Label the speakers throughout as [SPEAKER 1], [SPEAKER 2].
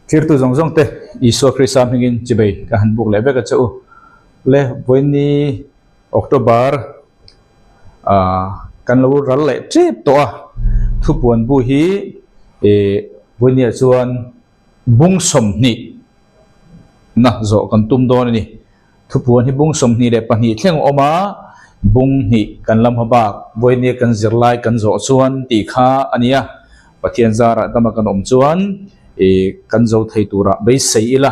[SPEAKER 1] thir tu zong zong te Isu Krista mingin chibai ka hanbuk lebe ka chau le voini October kan lo ral le trip to thu puan bu hi voini chuan bung som ni na zo kan tum don ni thu puan hi bung som ni le pani thleng oma bung ni kan lam haba voini kan zirlai kan zo chuan ti kha ania pathian zara dama kan om chuan kan zo thei tura bei sei ila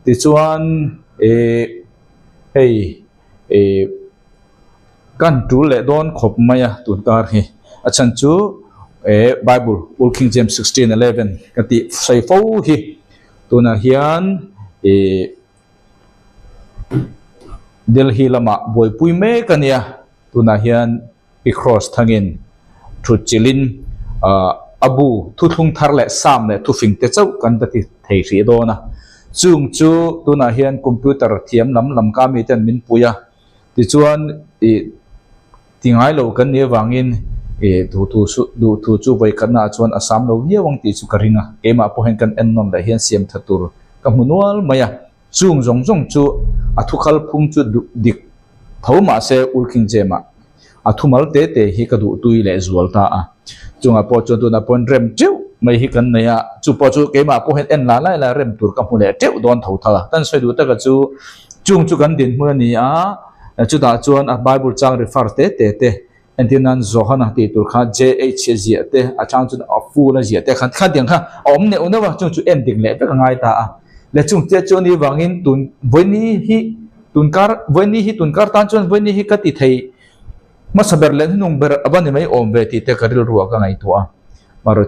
[SPEAKER 1] ti chuan kan tu le don khop maya tun kar hi achan chu Bible Old King James 16:11 kati sei fo hi tuna hian Delhi lama boy pui me kania tuna hian i cross thangin thu chilin abu thu thung thar le sam le thu fing te chau kan ta ti thei ri do na chung chu tuna hian computer thiam lam ka mi ten min puya ti chuan tingai lo kan ne wangin thu chu vai kana chuan asam lo ye wang ti chu karinga ema po hen kan en nom da hian siam thatur ka munual maya chung zong chu athukhal phum chu dik thoma se ulking jema athumal te hi ka du tui le zual ta chunga po chu tu na pon rem chiu mai hi kan naya chu po chu kema po hen en la la rem tur ka mu le teu don thau tha tan soi du ta ka chu chung chu kan din mu ni chu da chuan a Bible chang refer te entinan zohana ti tur kha jh zia te a chang chu a fu la zia te khan diang kha om ne una wa chung chu ending le ka ngai ta le chung te chu ni wangin tun voini hi tunkar tan chuan voini hi ka ti thei ma saber len nung ber abani mai om ve ti te karil ruwa ka ngai to maro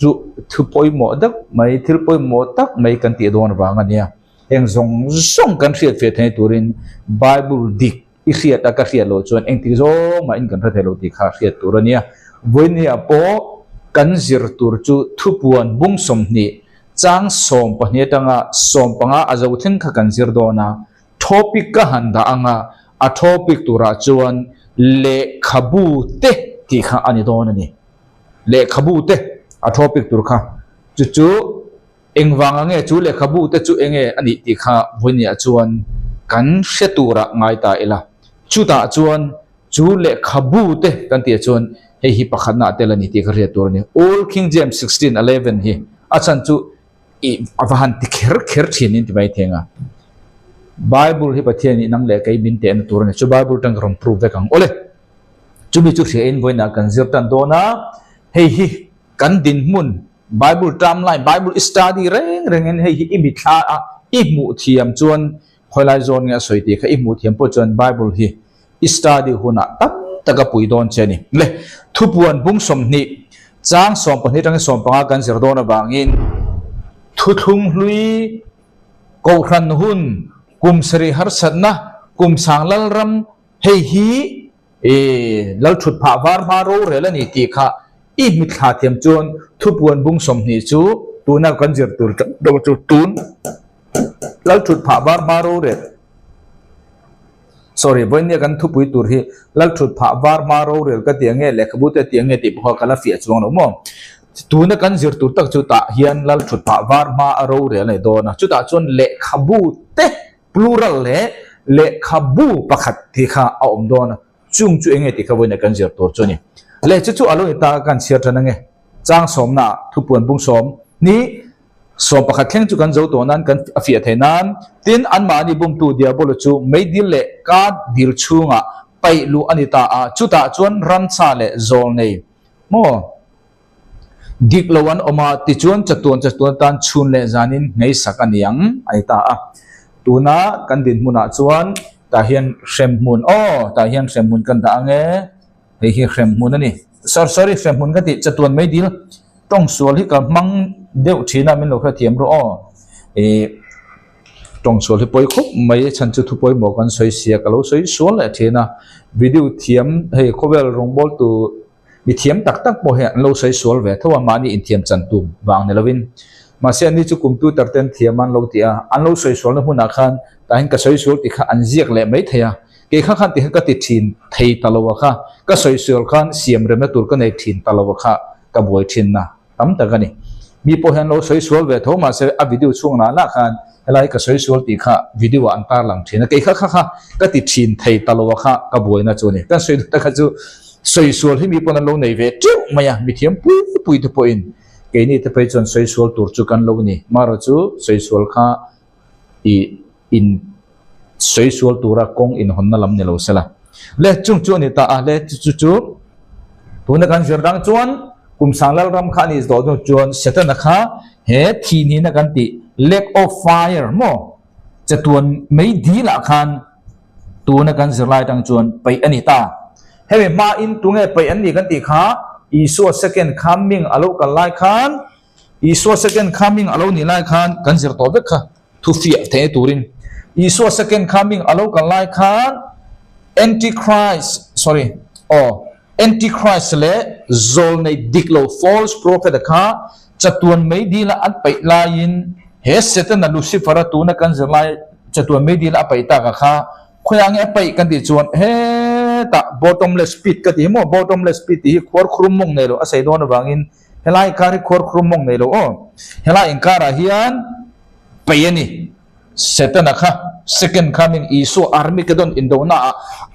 [SPEAKER 1] chu thu poi mo dak mai thil poi mo tak mai kan ti don wanga nia eng zong kan riat fe thei turin Bible dik i riat ka riat lo chuan eng ti zo ma in kan thelo ti kha riat turania voini apo kan zir tur chu thu puan bung som ni chang som pahne tanga som panga azo thing kha kan zir do na topic ka handa anga a topic tura chuan le khabu te ti kha ani don ani le khabu te a topic tur kha chu engwang ange chu le khabu te chu enge ani ti kha voini chuan kan shetura ngai ta ela chu ta chuan chu le khabu te kan ti chuan hi pakhatna te la ni ti kha tur ni Old King James 16:11 hi achan chu avahan ti kher thin in ti bai thenga Bible hi pathian ni nang le kai bin te an tur ni chu Bible tang rom prove ve kang ole chu bi chu in voina kan zir tan dona hi kan din mun Bible timeline Bible study reng en hi imi tha i mu thiam chuan khoilai zon nga soiti kha i mu thiam po chuan Bible hi study huna tam taka pui don cheni le thupuan bung som ni chang som pa ni tang som pa kan zir dona bangin thu thung hlui ko khan hun kum sri har satna kum sanglal ram hei hi lal thut pha war ma ro re la ni ti kha i mit kha thiam chon thupuan bung som ni chu tuna kan jir tur do chu tun lal thut pha war ma ro re sorry voinia kan thupui tur hi lal thut pha war ma ro re ka tiange le khabu te tiange ti bho kala fi chuang no mo tuna kan zir tur tak chu ta hian lal thut pha war ma ro re le do na chu ta chon le khabu te plural le khabu pakhat ti kha a om do na chung chu enge ti kha voina kan zir tur choni le chu alo ta kan share thanange chang somna thupuan bung som ni som pakhat thleng chu kan zo to nan kan afia thainan tin an ma ni bum tu dia bolo chu mai dil le ka dil chunga pai lu anita a chu ta chuan ran cha le zol nei mo dik lawan oma ti chuan chatuan tan chun le zanin ngei sakaniang ai ta a tuna kan din muna chuan ta hian hrem mun ta hian hrem mun kan da ange hi hrem mun ani sorry hrem mun ka ti chatuan mai dil tong sual hi ka mang deu thina min lo kha thiam ro tong sual hi poi khop mai chan chu thu poi mo kan soi sia ka lo soi sual la thina video thiam hei khobel rong bol tu mi thiam tak po he lo soi sual ve thawa mani in thiam chan tu wang ne lovin ma se ani chu computer ten thiam an lo tia an lo soi sual na huna khan ta hin ka soi sual ti kha an ziak le mai thaya ke kha khan ti ka ti thin thei talowa kha ka soi sual khan siam rem na tur ka nei thin talowa kha ka boi thin na tam ta gani มีพอเห็นเราสวยสวยเวทมาเสียวิดีโอช่วงนั้นละกันอะไรก็สวยสวยตีค่ะวิดีโออันตาหลังทีนะก็ค่ะก็ติดชินไทยตลอดค่ะก็บวยนะจูนี่ก็สวยแต่ก็จูสวยสวยที่มีพอนั้นเราในเวทจิ้วมาอย่างมีเทียมปุยตัวปอินก็นี่จะไปจนสวยสวยตัวจุกันเรานี่มาเราจูสวยสวยค่ะอินสวยสวยตัวรักกงอินหอนนั่นลำเนี่ยเราเสละและจุนี่ตาเละจู่ตัวนักการเมืองดังจวนกุมสังเลรำคานิสโดนจวนเสตนะคะเฮทีนี้นักการติ lack of fire โมจะตัวไม่ดีละคันตัวนักการเมืองดังจวนไปอันนี้ตาเฮ้ยมาอินตัวเงี้ยไปอันนี้กันติค่ะอีสัว second coming อารมณ์กันไล่คันอีสัว second coming อารมณ์นี่ไล่คันกันเสียตัวเด็กค่ะทุกที่เทตูรินอีสัว second coming อารมณ์กันไล่คัน antichrist sorry Antichrist เลย zol ในดิกโล false prophet ค่ะจะตัวไม่ดีละอันไปลายินเฮสเตนลูซิฟาร์ตัวนักการจะลายจะตัวไม่ดีละไปตากค่ะขยังเงี้ยไปกันที่จวนเฮตา bottomless pit กันที่โม่ bottomless pit ที่ขวดครุมมงในโลอาศัยโดนบางอินเฮลัยการขวดครุมมงในโลโอเฮลัยอินการะฮิอันไปนี่เสตนะค่ะ second coming อีสุอาร์มิกดอนอินโดนา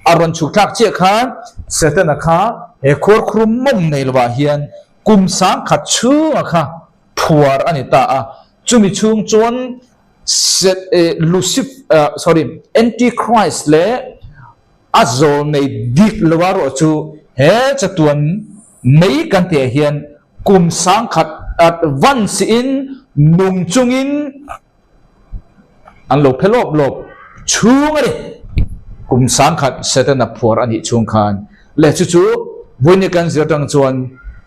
[SPEAKER 1] อารอนชุกทักเจ้าค่ะเสตนะค่ะเอขวดครุมมงในโลบาฮิอันกุมสังขัดชื่อค่ะผัวอันนี้ตาจุมิชุงจวนลูซิฟsorry antichrist เลยอาโซในดิกลวารอจูเฮจะตัวไม่กันเทียนกุมสังขัดadvance in นุ่งจุงอินอันหลบเพลบหลบช่วงอะไรกุมสังขัดเสตนาผัวอันนี้ช่วงคันและจู่ๆวันนี้กันเสียตังจวน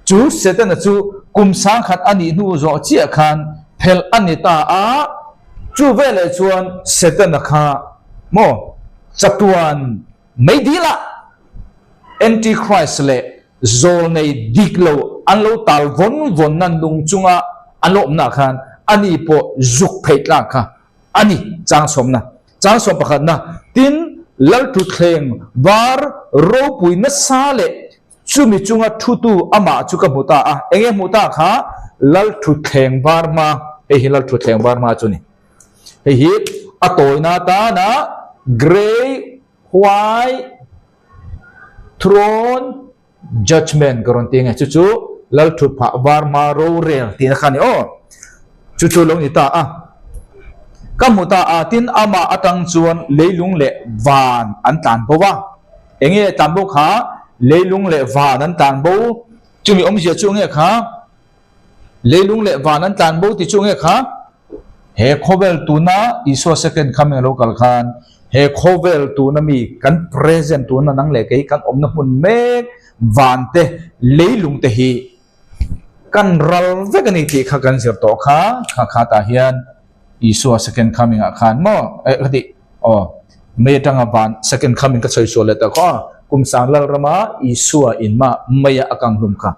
[SPEAKER 1] จู่เสตนาจู่กุมสังขัดอันนี้นู่นรอเจียคันเพลอันนี้ตาจู่เวลจวนเสตนาค่ะโมจัตุวันไม่ดีละ antichrist เลยโซในดิกโลอันโลตาลวนนั่นลุงจุงอันโลมนักคันอันนี้พอจุกเพลละค่ะอันนี้จางสมนะจางสมประคันนะทินลัลทุเทงวาร์โรปุยนัสซาเลจุมิจุงะทุตุอามาจุกมุตาเองมุตาค่ะลัลทุเทงวาร์มาลัลทุเทงวาร์มาจุนี่อัตโตยนาตานะ grey white throne judgment กรณีไงจู่ๆลัลทุพะวาร์มาโรเรลที่นักขันโอจู่ๆลงนิตาก็มุตาตินอามาอัตังจวนเลยลุงเละวานอันตันบัวเองเนี่ยตันบัวขาเลยลุงเละวานอันตันบัวจุมีอมเสียช่วงเนี่ยขาเลยลุงเละวานอันตันบัวที่ช่วงเนี่ยขาเฮโคเวลตัวน่ะอิสวาเซกันคำเองโลกัลขันเฮโคเวลตัวน่ะมีกันเพรสเซนต์ตัวน่ะนั่งเละกันอมน้ำมันเมฆวานเตะเลยลุงเตะฮีกันรัลเวกันอีกที่ข้ากันเสียตัวข้าตาเฮียนอีสัว second coming อาคารมั่งกติไม่ตั้งวัน second coming ก็ใช้ส่วนเลยแต่ก็กุมสังเลรมาอีสัวอินมาไม่อยากกังลุมค่ะ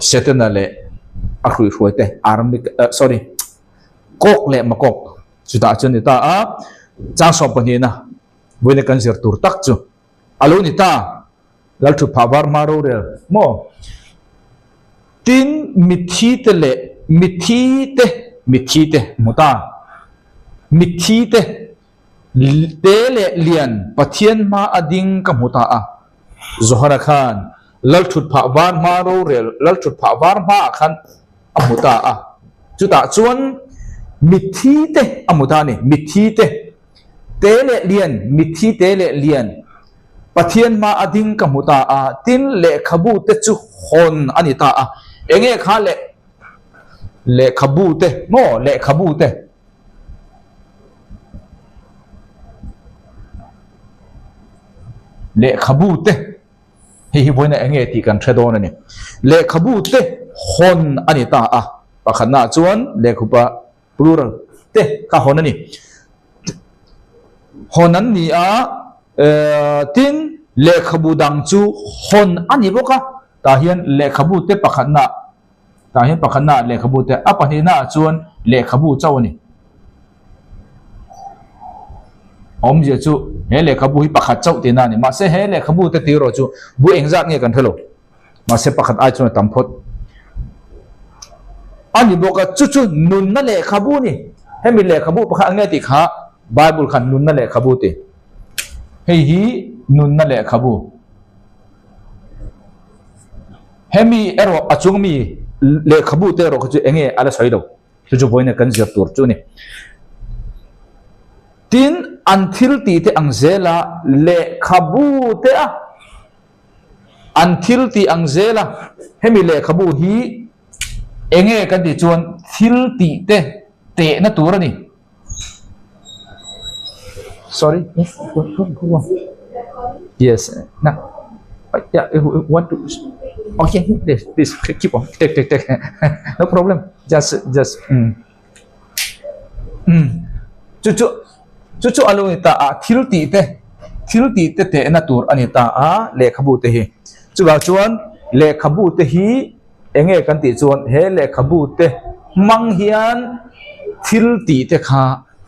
[SPEAKER 1] เสร็จนั่นแหละอาคุยคุยแต่อารมิกsorry กกเละมากกสุดท้ายจนนี่ตาจ้างสอบปนีนะวันนี้กันเสียตัวตักจูอารมณ์นี่ตาแล้วถูกพาวาร์มาโรเรลมั่งทินมิทีเตเละมิทีเตมุตามิทีเตเตเลเลียนปะเทียนมาอดิงกับมุตาซุฮาร์ขันลัลทุดผาวาร์มาโรเรลลัลทุดผาวาร์มาขันอมุตาจุดตาจวนมิทีเตอมุตานี่มิทีเตเตเลเลียนมิทีเตเลเลียนปะเทียนมาอดิงกับมุตาตินเลขบูเตจุฮอนอันนี้ตาเองข้าเลขบูเตโม่เลขบูเตเลขบูเตเฮ้ยวันนี้เองที่กันเทรดอนนี่เลขบูเตฮอนอันนี้ตาปะขณะจวนเลขบุปปลูรัลเตข้าฮอนนี่ฮอนนั้นนี่ทินเลขบูดังจูฮอนอันนี้บอกตาเฮียนเลขบูเตปะขณะตาเห็นปะขณะเลขบูเตปะนี่น่าจวนเลขบูเจ้านี่อมเจจูเฮเลขบูฮิปะขัดเจ้าตีน่านี่มาเสเฮเลขบูเตตีโรจูบูเองจักเนี่ยกันเถอะมาเสปะขัดไอจวนตัมพด ani boka chu nun na le khabu ni hemi le khabu pakha ange ti kha bible khan nun na le khabu te hei hi nun na le khabu hemi ero achung mi le khabu te ro chu enge ala soi do chu boina kan zir tur chu ni tin until ti te angzela le khabu te a until ti angzela hemi le khabu hi enge kan ti chuan thil ti te na tur ani sorry yes na yeah want to okay please keep on take no problem just chu alo ta a thil ti te na tur ani ta a le khabu te hi chu ga chuan le khabu te hi enge kan ti chuan he le khabu te mang hian thil ti te kha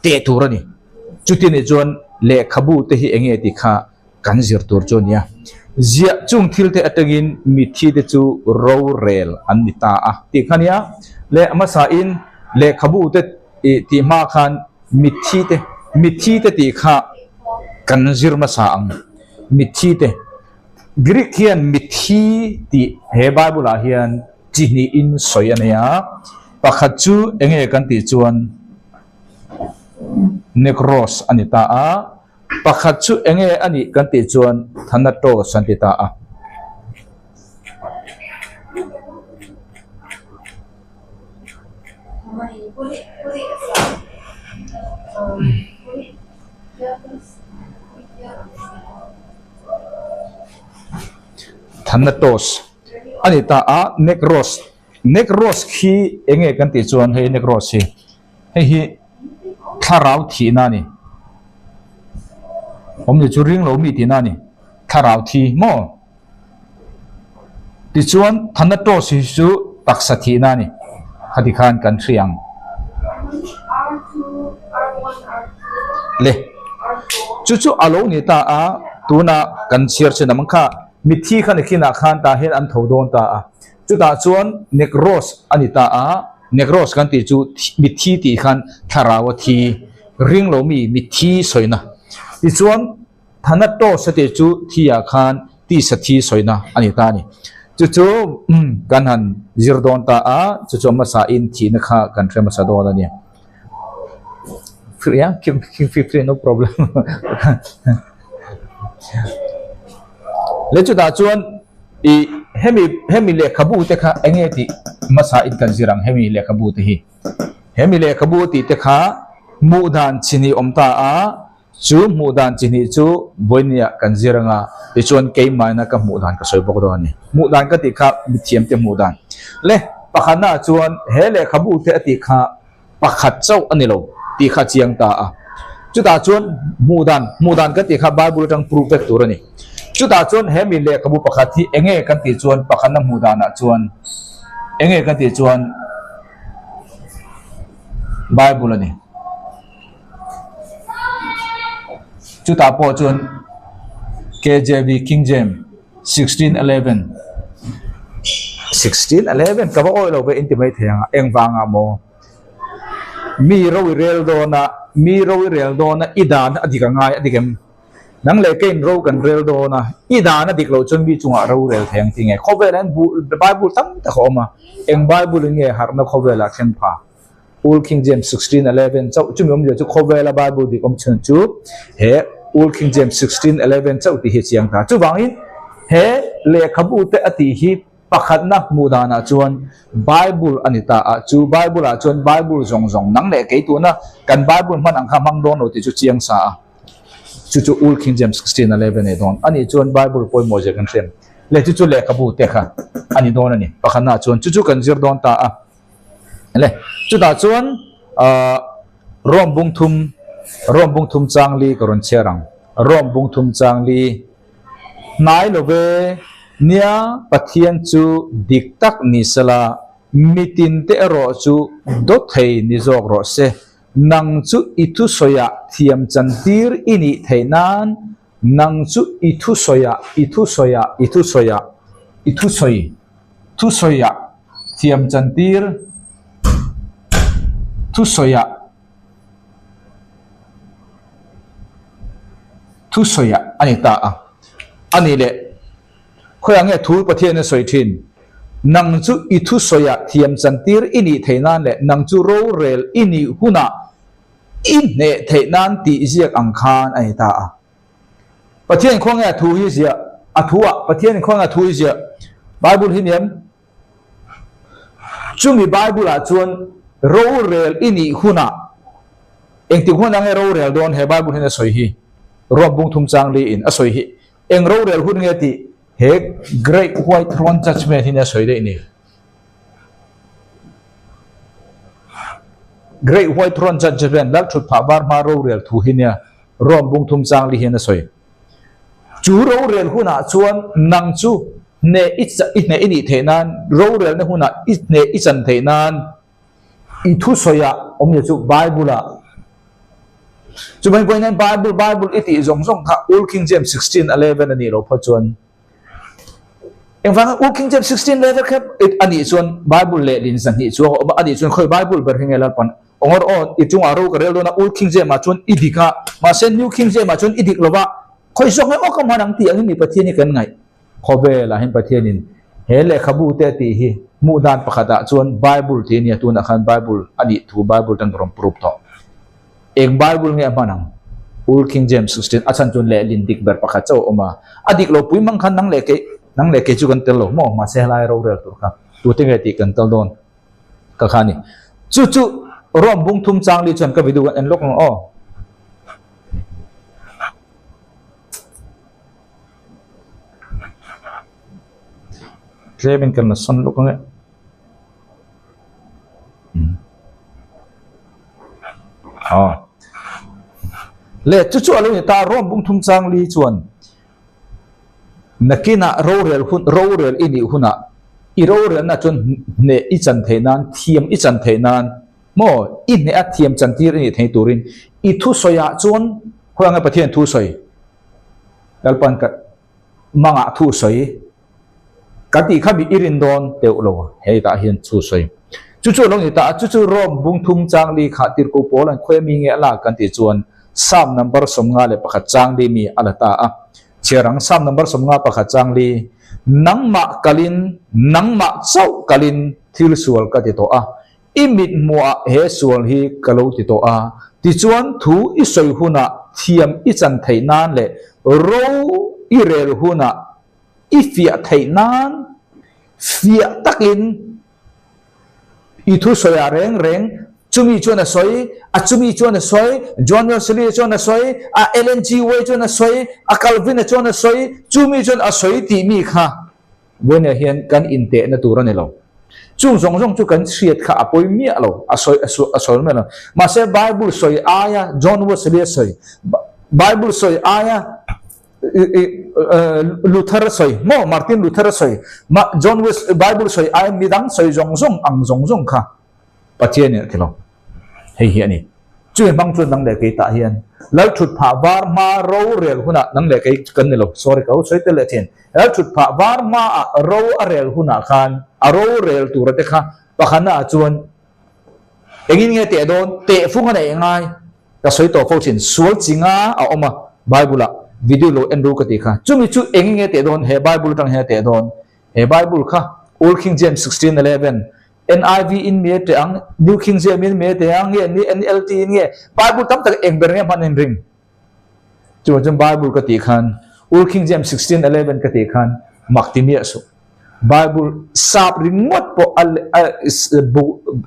[SPEAKER 1] te tur ani chu ti ni chuan le khabu te hi enge ti kha kan zir tur chuan ya zia chung thil te atagin mi thi te chu ro rel an ni ta a ti khania le ama sa in le khabu te ti ma khan mi thi te ti kha kan zir ma sa ang mi thi te Greek hian mi thi ti he bible a hian chi ni in soyania pakhat chu enge kan ti chuan necros anita a pakhat chu enge ani kan ti chuan thanatos antita a thanatos anita a necros khi enge kan ti chuan he necros hi tharau thi na ni om ni chu ring lo mi ti na ni tharau thi mo ti chuan thanatos hi chu taksa thi na ni hadi khan kan thriang le chu alo ni ta a tuna kan share che namang kha mi thi khan khina khan ta hen an thodon ta a chu ta chuan necros anita a necros kan ti chu mi thi ti khan tharawa thi ring lo mi thi soina ti chuan thanatos te chu thia khan ti sa thi soina anita ni chu kan han zirdon ta a chu ma sa in thi na kha kan thema sa do ni free free no problem le chu da chuan i hemi le khabu te kha enge ti masa in kan zirang hemi le khabu te hi hemi le khabu ti te kha mu dan chini omta a chu mu dan chini chu boinia kan ziranga ti chuan ke mai na ka mu dan ka soi bok do ani mu dan ka ti kha mi thiam te mu dan le pakhana chuan he le khabu te ati kha pakhat chau ani lo ti kha chiang ta a chu ta chuan mu dan ka ti kha bible tang proof vek tur ani chu ta chuan he mi le kabu pakhat hi enge kan ti chuan pakhana mu dana chuan enge kan ti chuan bible ani chu ta po chuan KJV King James 1611 ka ba oi lo be intimate hanga engwanga mo mi ro rel do na idan adika ngai adikem nang le kein ro kan rel do na idana diklo chon bi chunga ro rel theng tinge khovelan bible tam ta khoma eng bible nge harna khovela khen pha Old King James 1611 chau chumyom je chu khovela bible di kom chen chu he Old King James 1611 chau ti hi chiang ta chu wangin he le khabu te ati hi pakhat na mudana chuan bible anita a chu bible a chuan bible zong nang le ke tu na kan bible man ang khamang don no ti chu chiang sa chu Old King James 1611 e don ani chuan bible poi mo je kan thlem le chu le kabu te kha ani don ani pakhana chuan chu kan zir don ta a le chu ta chuan rom bung thum changli karon cherang rom bung thum changli nai love nia pathian chu diktak ni sala mitin te ro chu do thei ni jok ro se nang chu itu soya thiam chantir ini theinan nang chu itu soya thiam chantir thu soya ani ta a ani le khoi ange thu pathian soi thin nang chu I thu soya thiam chantir ini theinan le nang chu ro rel ini huna in ne theinan ti ziak ang khan ai ta a pathian khonga thu hi zia a thuwa pathian khonga thu hi zia bible hiniam chumi bible a chuan ro rel ini huna engti huna nge ro rel don he bible hina soi hi rom bung thum chang li in a soi hi eng ro rel hun nge ti he great white throne judgment hina soi de ni great white throne judgment lal thut pha bar ma ro rel thu hinia rom bung thum chang li hina soi chu ro rel huna chuan nang chu ne it ne ini theinan ro rel na huna it ne ichan theinan I thu soya omya chu bible a chu mai point nan bible iti zong kha Old King James 16:11 ani lo pha chuan eng wang Old King James 16:11 kha it ani chuan bible le lin san hi chu ani chuan khoi bible ber hingela pan ongor o ichung aro ka rel do na Old King James ma chuan idika ma sen New King James ma chuan idik lova khoi sok ngai o ka manang ti ang ni pathian ni kan ngai khobe la hin pathianin hele khabu te ti hi mu dan pakhata chuan bible ti ni tu na khan bible ani thu bible tan rom proof to ek bible nge manang Old King James 16 achan chun le lin dik ber pakha chaw oma adik lo pui mang khan nang le ke chu kan tel lo mo ma se lai ro rel tur kha tu te nge ti kan tel don ka khani chu rom bung thum chang li chan ka vidu en lok o Kevin kan na son lok nge le chu alo ni ta rom bung thum chang li chuan nakina ro rel ini huna I ro rel na chun ne I chan theinan thiam I chan theinan mo I ne a thiam chan tir ni thei turin I thu soya chuan khwanga pathian thu soi dalpan ka manga thu soi kati khabi irin don teulo hei ta hian thu soi chu lo ni ta chu rom bung thum chang li kha tir ko polan khwe mi nge la kan ti chuan sam number som nga le pakhat chang li mi ala ta a cherang sam number som nga pakhat chang li nangma chau kalin thil sual ka ti to a imit mua he sual hi kalo ti to a ti chuan thu I soi huna thiam I chan theinan le ro I rel huna I fia theinan fia takin I thu soya reng chumi chuan a soi a chumi chuan a soi John Wesley chuan a soi a Ellen G. White chuan a soi a Calvin chuan a soi chumi chuan a soi ti mi kha when hian kan inte na turan elo chung chu kan siat kha apoi mi alo a soi me lo ma se Bible soi aya John Wesley soi Bible soi aya Luther soi mo Martin Luther soi ma John Wesley Bible soi aya midang soi ang zong kha pathian ne kilo hei hi ani chu bang chu nang le ke ta hian lal thut pha war ma ro rel huna nang le ke kan ne lo sorry ka soi te le chen lal thut pha war ma ro a rel huna khan a ro rel tu ra te kha pakhana chuan engin nge te don te phung ne ngai ka soi to fo chin sual chinga a oma bible video lo en ru ka ti kha chumi chu engin nge te don he bible tang he te don he bible kha Old King James 16:11 NIV in me te ang New King James in me te ang ni NLT nge Bible tam tak eng ber nge man en ring chu Bible ka ti khan Old King James 16:11 ka ti khan makti mi asu Bible sap ringot po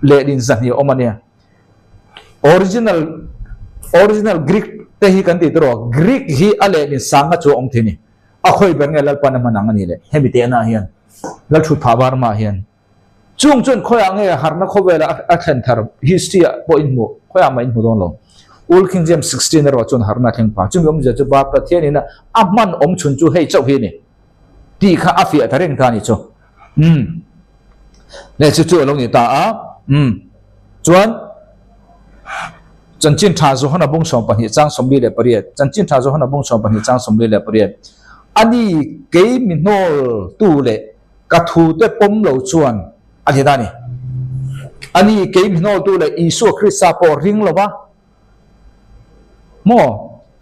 [SPEAKER 1] le din zan hi omania original Greek te hi kan ti tro Greek hi ale ni sanga chu ong thini a khoi ber nge lal pan manang ani le hemi te na hian lal thu pha bar ma hian chung chun khoi ange harna khobela a than thar history po in mo khoi ama in don lo Old King James 16 ro chun harna theng pa chung om ja chu ba pa thian ina amman om chun chu hei chau hi ni ti kha afia thareng ta ni chu le chu lo ni ta a chuan chanchin tha zo hana bung som pani chang somli le pariat chanchin tha zo hana bung som pani chang somli le pariat ani ke min nol tu le ka thu te pom lo chuan ani อันนี้เกมโนตัวเลยอิสุคริสต์ปอริงหรอวะโม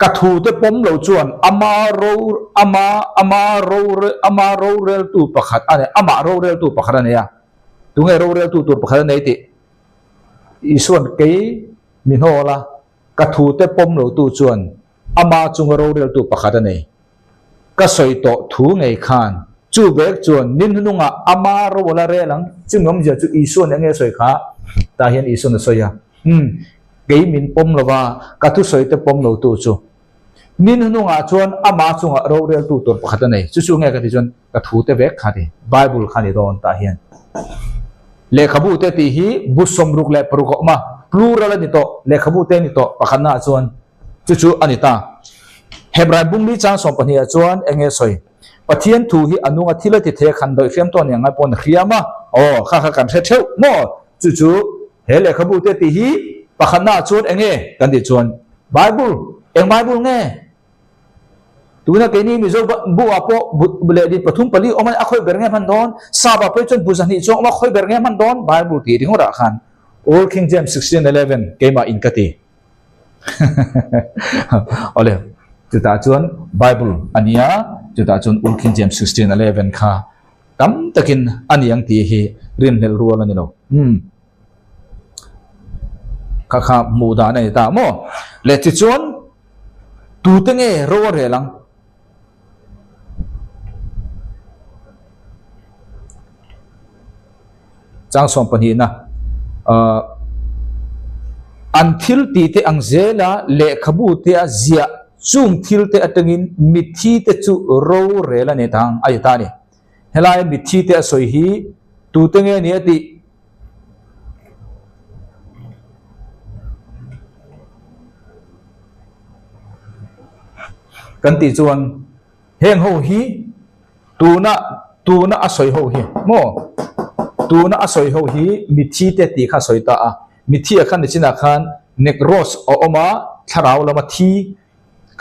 [SPEAKER 1] กระทูเตปมเหล่าจวนอามาโรเรลตูประคัดอันนี้อามาโรเรลตูประคัดเนี่ยตัวไงโรเรลตูตัวประคัดเนี่ยติอิส่วนเกมมิโนละกระทูเตปมเหล่าตัวจวนอามาจงโรเรลตูประคัดเนี่ยก็สอยโตทูไงขานจูเบกจวนนินนุงะอามาโรวลาเรลังจึงน้อมจะจูอิส่วนยังไงสอยขาตาเห็นอิส่วนสอยอะเกยมินปมลว่ากระทุสอยเตปมเหล่าตัวจูนินนุงะจวนอามาจงโรเรลตูตัวประคัดเนี่ยจู่ๆไงกันที่จวนกระทูเตเบกขาดีไบเบิลขาดีโดนตาเห็นเลขบุเตติฮีบุษสมรุกเลปรุกมาพลูรัลนิโตเลขบุเตนิโตประคัดน่าจวนจู่ๆอันนี้ตาเฮบรายบุ้งลีจางสมปนิยจวนเองเงยสอยปะเทียนทูฮีอนุงทิลติเทขันโดยเขียมตัวเนี่ยไงปนเขียมาโอ้ข้ากันเที่ยวโม่จู่ๆเฮเลขบุเตติฮีประคัดน่าจวนเองเงยกันที่จวนไบเบิลเองไบเบิลเงยตัวนั้นแค่นี้มิโซบัวปอบุเลดิปฐุมปลีออกมาค่อยเบรเงมันโดนซาบะไปจนบุษนิจงมาค่อยเบรเงมันโดนไบเบิลตีถึงรักขัน Old King James 16:11 เกมาอินกติโอเลจุดตาจวนไบเบิลอันนี้จุดตาจวน Old King James 16:11 ค่ะตั้มตะกินอันนี้ยังตีเหเรียนเรื่องรัวแล้วนี่เราข้ามูดาในตาโมเลติจวนตูเตงเอรัวเรลังจางสมปนีนะอันทิลตีเตอังเจล่าเลขบูเตอเจียจุงทิลเตอตังินมิทีเตจูรัวเรลันเนตังอายตานี่เฮลัยมิทีเตอสวยฮีตูเตงเอเนี่ยติกันติจวนเฮงโฮฮีตูน่ะอสวยโฮฮีโมตูน่ะอสวยโฮฮีมิทีเตติข้าสวยตามิทีขันดิจินาขันเนกโรสอมาทาราวลามาที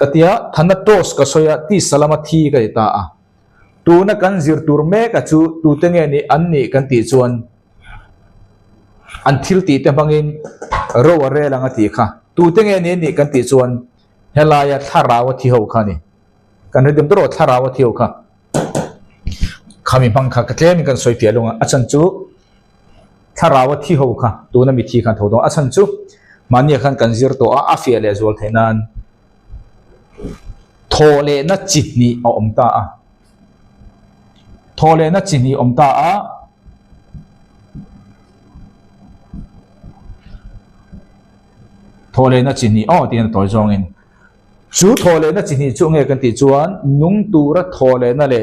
[SPEAKER 1] กติยาทันนัตโตสก็สวยตีสลามาทีกันตาตูน่ะกันจิรตูร์เมกัจูตูเตงเงนี่อันนี้กันติจวนอันทิลตีเตบังอินโรวเรลังติข้าตูเตงเงนี่กันติจวนเฮลายาทาราวที่เขาขานี่กันเรื่องตัวทาราวที่เขาขาขามีบังคับกระเทมิกันสวยเปียลงอาจารย์จูทาราวที่เขาขาตัวนั้นมีที่ขันทั้งตัวอาจารย์จูมันเนี่ยขันกันจิรตัวอาฟิเอเลสวอลเทนันโทเลนัจิตนีอมตาโทเลนัจิตนีอมตาโทเลนัจิตนีอ๋อที่นั่นตัวจงอินจูโทเลนะจินี่จูเงกันติจวนนุ่งตัวระโทเลนะเล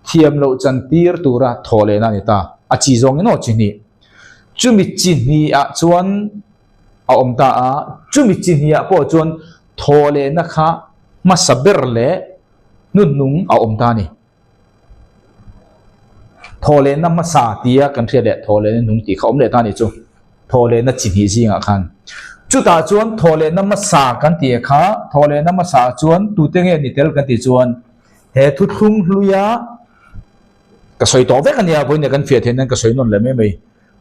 [SPEAKER 1] เทียมเราจันตีร์ตัวระโทเลนะนี่ตาอาจีจงอินโอจินี่จูมิจินี่อะจวนอาอมตาจูมิจินี่อะพอจวนโทเลนะคะมาสับเบร์เลนุ่งอาอมตานี่โทเลนะมาสาตียกันเทียเดโทเลนุ่งตีเขาอมเลตานี่จูโทเลนะจินี่จริงอะคันจุดตาจวนทอเลน้ำมาสากันตีข้าทอเลน้ำมาสาจวนตูเตงเงินนิเทลกันตีจวนเฮทุทุงลุยากระสอยต่อเวกันเนี่ยพวกเนี่ยกันเฟียเทนนั้นกระสอยนนเลยไม่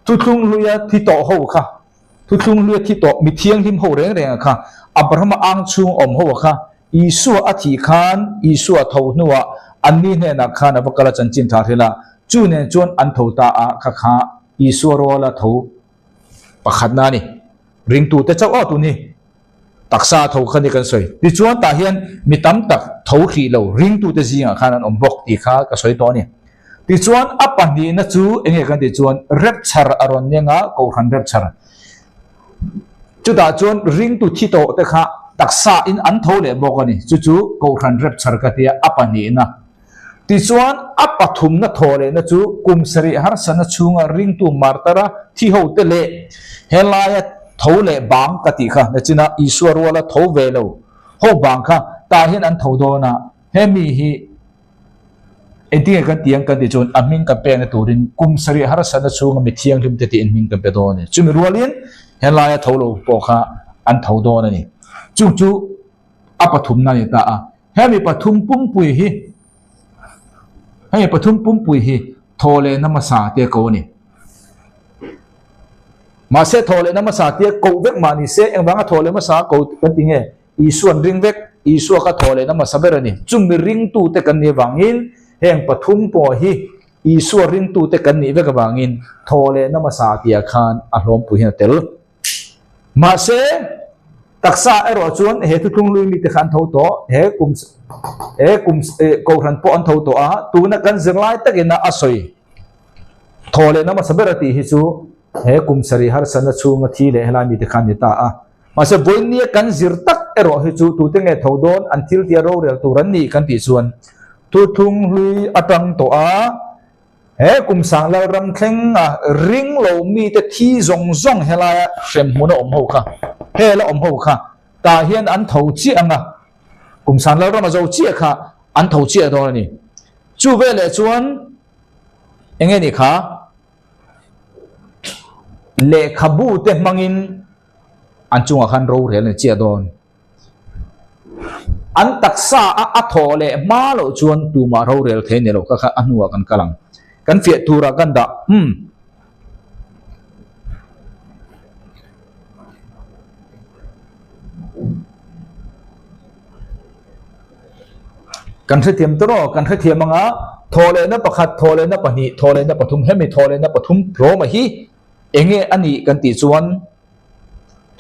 [SPEAKER 1] ทุทุงลุยาที่ต่อหัวค่ะทุทุงลุยาที่ต่อมีเทียงทิมหัวแรงค่ะอับราฮัมอังชุงอมหัวค่ะอิสุอาทิคานอิสุอาทาวนัวอันนี้เนี่ยนักขานพวกกระจันจินทาเทล่าจูเนี่ยจวนอันทาวตาค่ะอิสุรัวละทาวปะขัดนานี่ริงตูแต่เจ้าอ้อตัวนี้ตักซาทาวขันนี่กันสวยดิจวนตาเฮียนมีตั้มตักทาวขี้เหลาริงตูแต่จริงขันนั้นอมบกตีข้าก็สวยตัวนี้ดิจวนอัปปันดีนะจูเองกันดิจวนเร็บชาร์อารอนเนี่ยงะกูขันเร็บชาร์จุดตาจวนริงตูที่โตแต่ข้าตักซาอินอันทาวเลยบอกกันนี่จู่ๆกูขันเร็บชาร์กันที่อัปปันดีนะดิจวนอัปปทุมนะทาวเลยนะจูกุมสรีหาร์สนะชูงะริงตูมาร์ตาระที่เขาเตเลเฮลายะทาวเลบังกติค่ะนั่นจินะอิสวรวละทาวเวลโฮบังค่ะตาเห็นอันทาวโดนะเฮมีฮีเอ็นที่กันเตียงกันติจวนอามิงกับเป็นตัวรินกุมสรีหาร์สันชูงมิเทียงริมเตติเอ็นมิงกับเป็นตัวนี่จุมิรัวเลียนเฮลายะทาวโลปอค่ะอันทาวโดนั่นนี่จู่ๆอัปทุมนั่นนี่ตาเฮมีปทุมปุ่มปุยฮีเฮมีปทุมปุ่มปุยฮีทาวเลน้ำมาสาเตโกนี่ mà sẽ thò lên nó mà xả tia cầu vek mà ni sẽ em vắng thò lên mà xả cầu cái tiếng nghe isuan ring vek isu ka thò lên nó mà sắp bên này chung mi ring tu te kan ni vangin heng pathum po hi isu ring tu te kan ni vek vangin thò lên nó mà xả tia khan alom pu hin tel mà sẽ taksa ero chuan he thu thung lui mi te khan tho to he kum ko ran po an tho to a tu na kan zirlai takina asoi thò lên nó mà sắp bên ti hi chu he kum sari har sana chunga thi le helai mi te khan ni ta a mà sẽ với nia kan zir tak ero hi chu tu te nge tho don until tia ro rel tu ran ni kan ti chuan tu thung lui atang to a he kum sang la ram thleng a ring lo mi te thi zong zong helai sem mun om ho kha he la om ho kha ta hian an tho chi anga kum sang la ram zo chi kha an tho chi do ni chu ve le chuan enge ni kha le khabu te mangin an chunga khan ro rel ni chia don an taksa a tho le ma lo chuan tu ma ro rel the ne lo ka kha anua kan kalang kan fia tura kan da kan the thiam to kan the thiam anga tho le na pakhat tho le na pani tho le na pathum hemi tho le na pathum ro ma hi enge ani kan ti chuan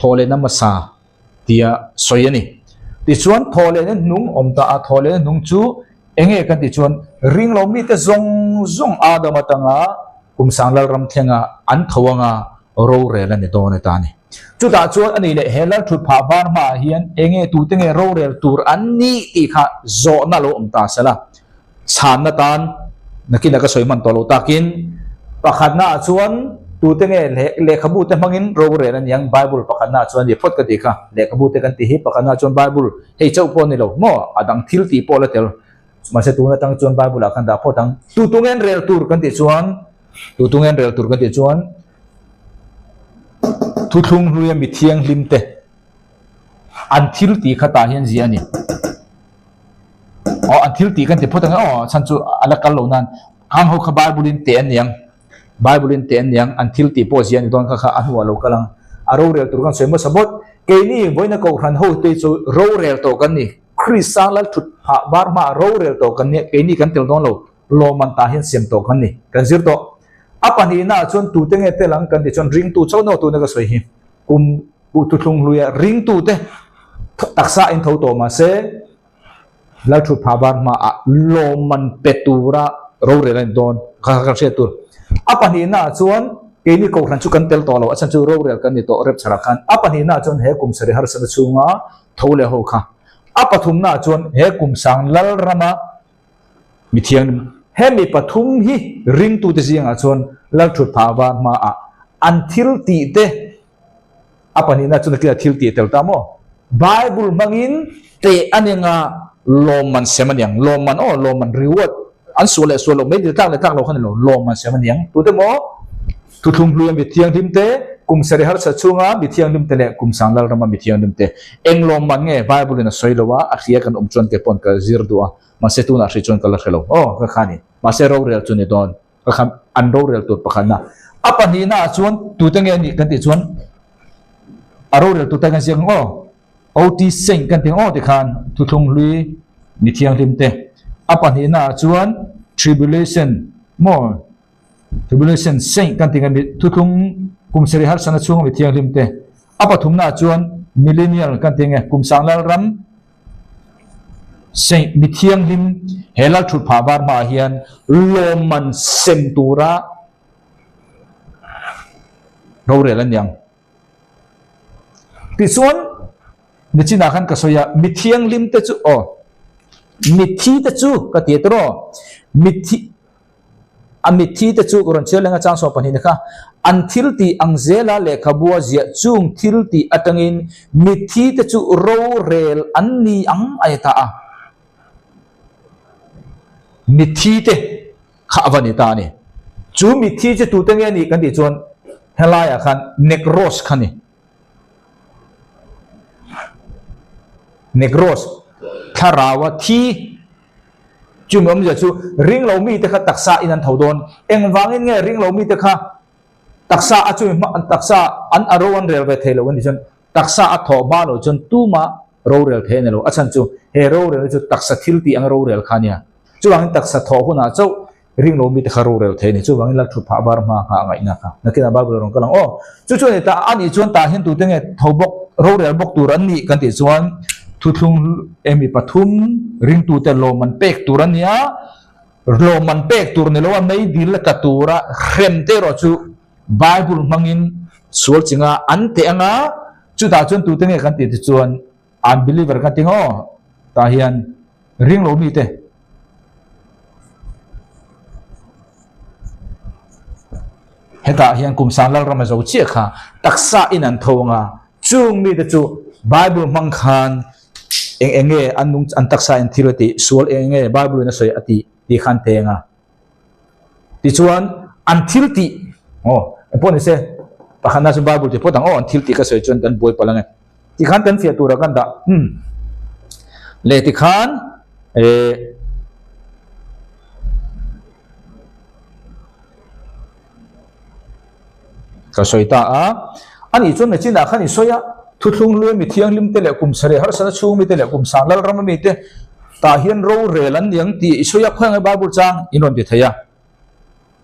[SPEAKER 1] tho le na ma sa tia soyani ti chuan tho le na nung om ta a tho le na nung chu enge kan ti chuan ring lo mi te zong zong adama tanga kum sang lal ram thenga an thawanga ro re la ni to ne ta ni chu ta chuan ani le helal thu pha bar ma hian enge tu te nge ro re tur an ni ti kha zo na lo om ta sala chan na tan nakina ka soi man to lo takin pakhat na chuan tu te nge le khabu te mangin ro re la yang bible pakhat na chuan ye phot ka ti kha le khabu te kan ti hi pakhat na chuan bible hei chau pon ni lo mo adang thil ti po la tel mà sẽ tu na tang chuan bible akan da pho tang tu tungen rel tur kan ti chuan tu tungen rel tur kan ti chuan thu thung hlui mi thiang lim te an thil ti khata hian ji ani an thil ti kan ti pho tang chan chu alakal lo nan hang ho kha bible in te an yang an thil ti po ji ani don kha anwa lo kalang aro rel tur kan semo sabot ke ni boina ko ran ho te chu ro rel to kan ni Chrisang lal thut ha bar ma ro rel to kan ne ke ni kan tel don lo man ta hin sem to kan ni kan zir to apani na chon tu te nge te lang kan ti chon ring tu chau no tu na ka soi hi kum u tu thung luya ring tu te taksa in tho to ma se lal thut ha bar ma lo man petura ro rel don ka se tu apani na chon ke ni ko ran chu kan tel to lo achan chu ro rel kan ni to rep chara kan apani na chon he kum sari har sa chunga thole ho kha apathum na chuan he kum sang lal rama mi thiang he mi pathum hi ring tu te jinga chuan lal thut pha wa ma a until ti te apani na chuan kia thil ti tel ta mo bible mangin te aninga loman semaniang loman reward an sole solo me de tak le tak lo khan lo loman semaniang tu te mo tu thum lu mi thiang dim te kum sari har sa chunga mi thiang dim te le kum sang lal rama mi thiang dim te englom man nge bible na soilowa a khia kan chon te pon ka zir duwa ma se tu na ri chon kala khelo ka khani ma se ro rel chuni don ka kham an ro rel tu pakhana apani na chuan tu te nge ni kan ti chuan aro rel tu ta kan siang ot sing kan ti ti khan tu thung lui mi thiang dim te apani na chuan tribulation sing kan ti kan tu thung kum seri har sana chung mi thiang lim te apathum na chuan millennial kan tinge kum sanglal ram sei mi thiang lim helal thut pha bar ma hian loman sem tura ro re lan yang ti chuan ni china khan ka soya mi thiang lim te chu mi thi te chu ka ti tro mi thi amithi te chu koron chelenga chang so pani ne kha until ti angzela le khabua zia chung thil ti atangin mithi te chu ro rel anni ang aita a mithi te kha avani ta ni chu mithi che tu te nge ni kan ti chon helaya khan necros khani necros tharawa thi chum om ja chu ring lo mi te kha taksa in an thodon eng wangin nge ring lo mi te kha taksa achu taksa an arowan rel ve thelo ni chon taksa a tho ba lo chon tu ma ro rel the ne lo achan chu he ro rel chu taksa thil ti ang ro rel khania chu ang taksa tho huna chau ring lo mi te kharo rel the ni chu wang la thu pha bar ma ha ngai na kha nakina ba bu rong kalang o chu ni ta ani chuan ta hin tu tenge thobok ro rel bok tur an ni kan ti chuan thu thung emi pathum ring tu te lo man pek tur an ya lo man pek tur ne lo mai dil ka tura khem te ro chu bible mangin sual chinga an te anga chu ta chuan tu tenge kan ti chuan unbeliever ka tingo ta hian ring lo mi te heta hian kum san lal ram zo che kha taksa in an thonga chung mi te chu bible mang khan enge anung an taksa in thirati sual enge bible na soi ati ti khan tenga ti chuan an thirti pon se pakhana su bible ti potang an thirti ka soi chuan dan boi palang ti khan tan fia tura kan da le ti khan ka soita a ani chon me china khani soya thuthung lu mi thiang lim te le kum sare har sana chu mi te le kum sang lal ram mi te ta hian ro relan yang ti soya khang ba bu chang inon ti thaya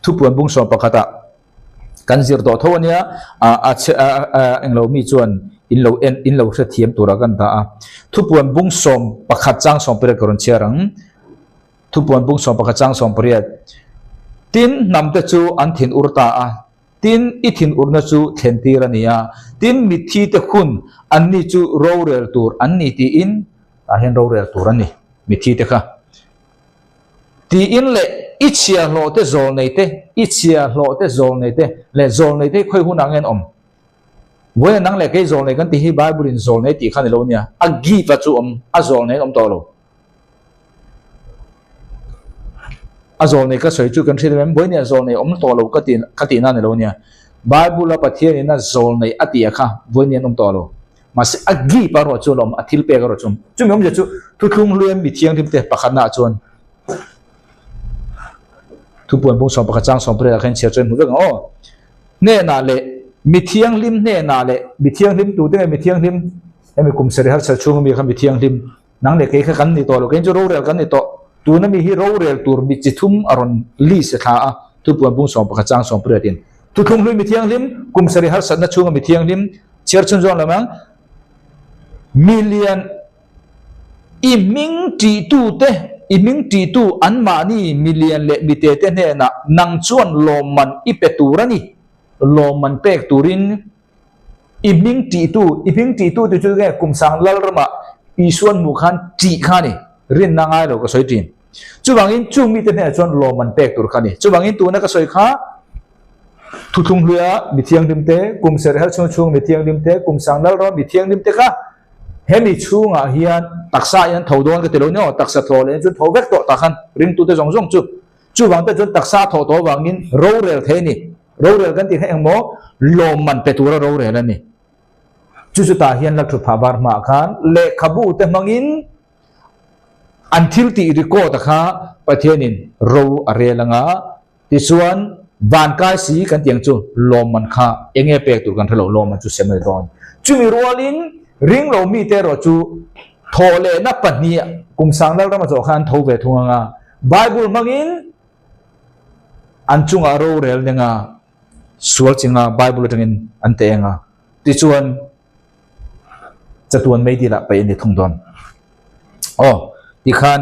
[SPEAKER 1] thu puan bung so pakata kan zir do thonia englo mi chuan in lo se thiam tura kan ta a thu puan bung som pakhat chang som pere koron chiarang thu puan bung som pakhat chang som pere tin nam te chu an thin urta a tin ithin urna chu thentirania tin mithi te khun anni chu ro rel tur anni ti in a hen ro rel tur ani mithi te kha ti in le ichia lo te zol nei te ichia lo te zol nei te le zol nei te khoi hun angen om voi nang le ke zol nei kan ti hi bible in zol nei ti khan lo nia agi va chu om a zol nei om to lo azol ne ka soi chu kan thil mem boy ne azol ne om to lo ka ti na ne lo nia bible la pathian ina zol nei atia kha boy ne om to lo mas agi pa ro chu lom athil pe ka ro chum chum yom je chu thu thung luem mi thiang thim te pakhat na chuan thu puan bung som pakhat chang som pre khan cher chen mu jang ne na le mi thiang lim ne na le mi thiang lim tu te mi thiang lim emi kum seri har chal chung mi kha mi thiang lim nang le ke kha kan ni to lo ken chu ro rel kan ni to tu na mi hi ro rel tur mi chithum aron li se tha a tu puan bung som pakhat chang som pre tin tu thung lui mi thiang lim kum sari har sat na chung mi thiang lim cher chun zon lamang million iming ti tu an ma ni million le mi te te ne na nang chuan loman ipeturani loman pek turin iming ti tu tu chu ge kum sang lal rama isuan mu khan ti khani rin na ngai lo ka soi tin chu bangin chung mi te ne chuan loman pek tur khani chu bangin tu na ka soi kha thu thung hlia mi thiang lim te kum ser har chung mi thiang lim te kum sang lal ro mi thiang lim te kha hemi chunga hian taksa yan thodon ka telo no taksa thole chu thovek to ta khan ring tu te jong jong chu wang te chun taksa tho to wangin ro rel the ni ro rel kan ti heng mo loman pe tur ro rel ani chu ta hian lak thu phabar ma khan le khabu te mangin until ti record kha pathianin ro arelanga ti chuan van kai si kan tiang chu loman kha enge pek tur kan thalo loman chu semel don chumi rolin ring lo mi te ro chu thole na pahnia kum sang dal rama zo khan tho ve thunga bible mangin anchunga ro rel nenga sual chinga bible tangin ante nga ti chuan chatuan mai di la pa ni thung don ti khan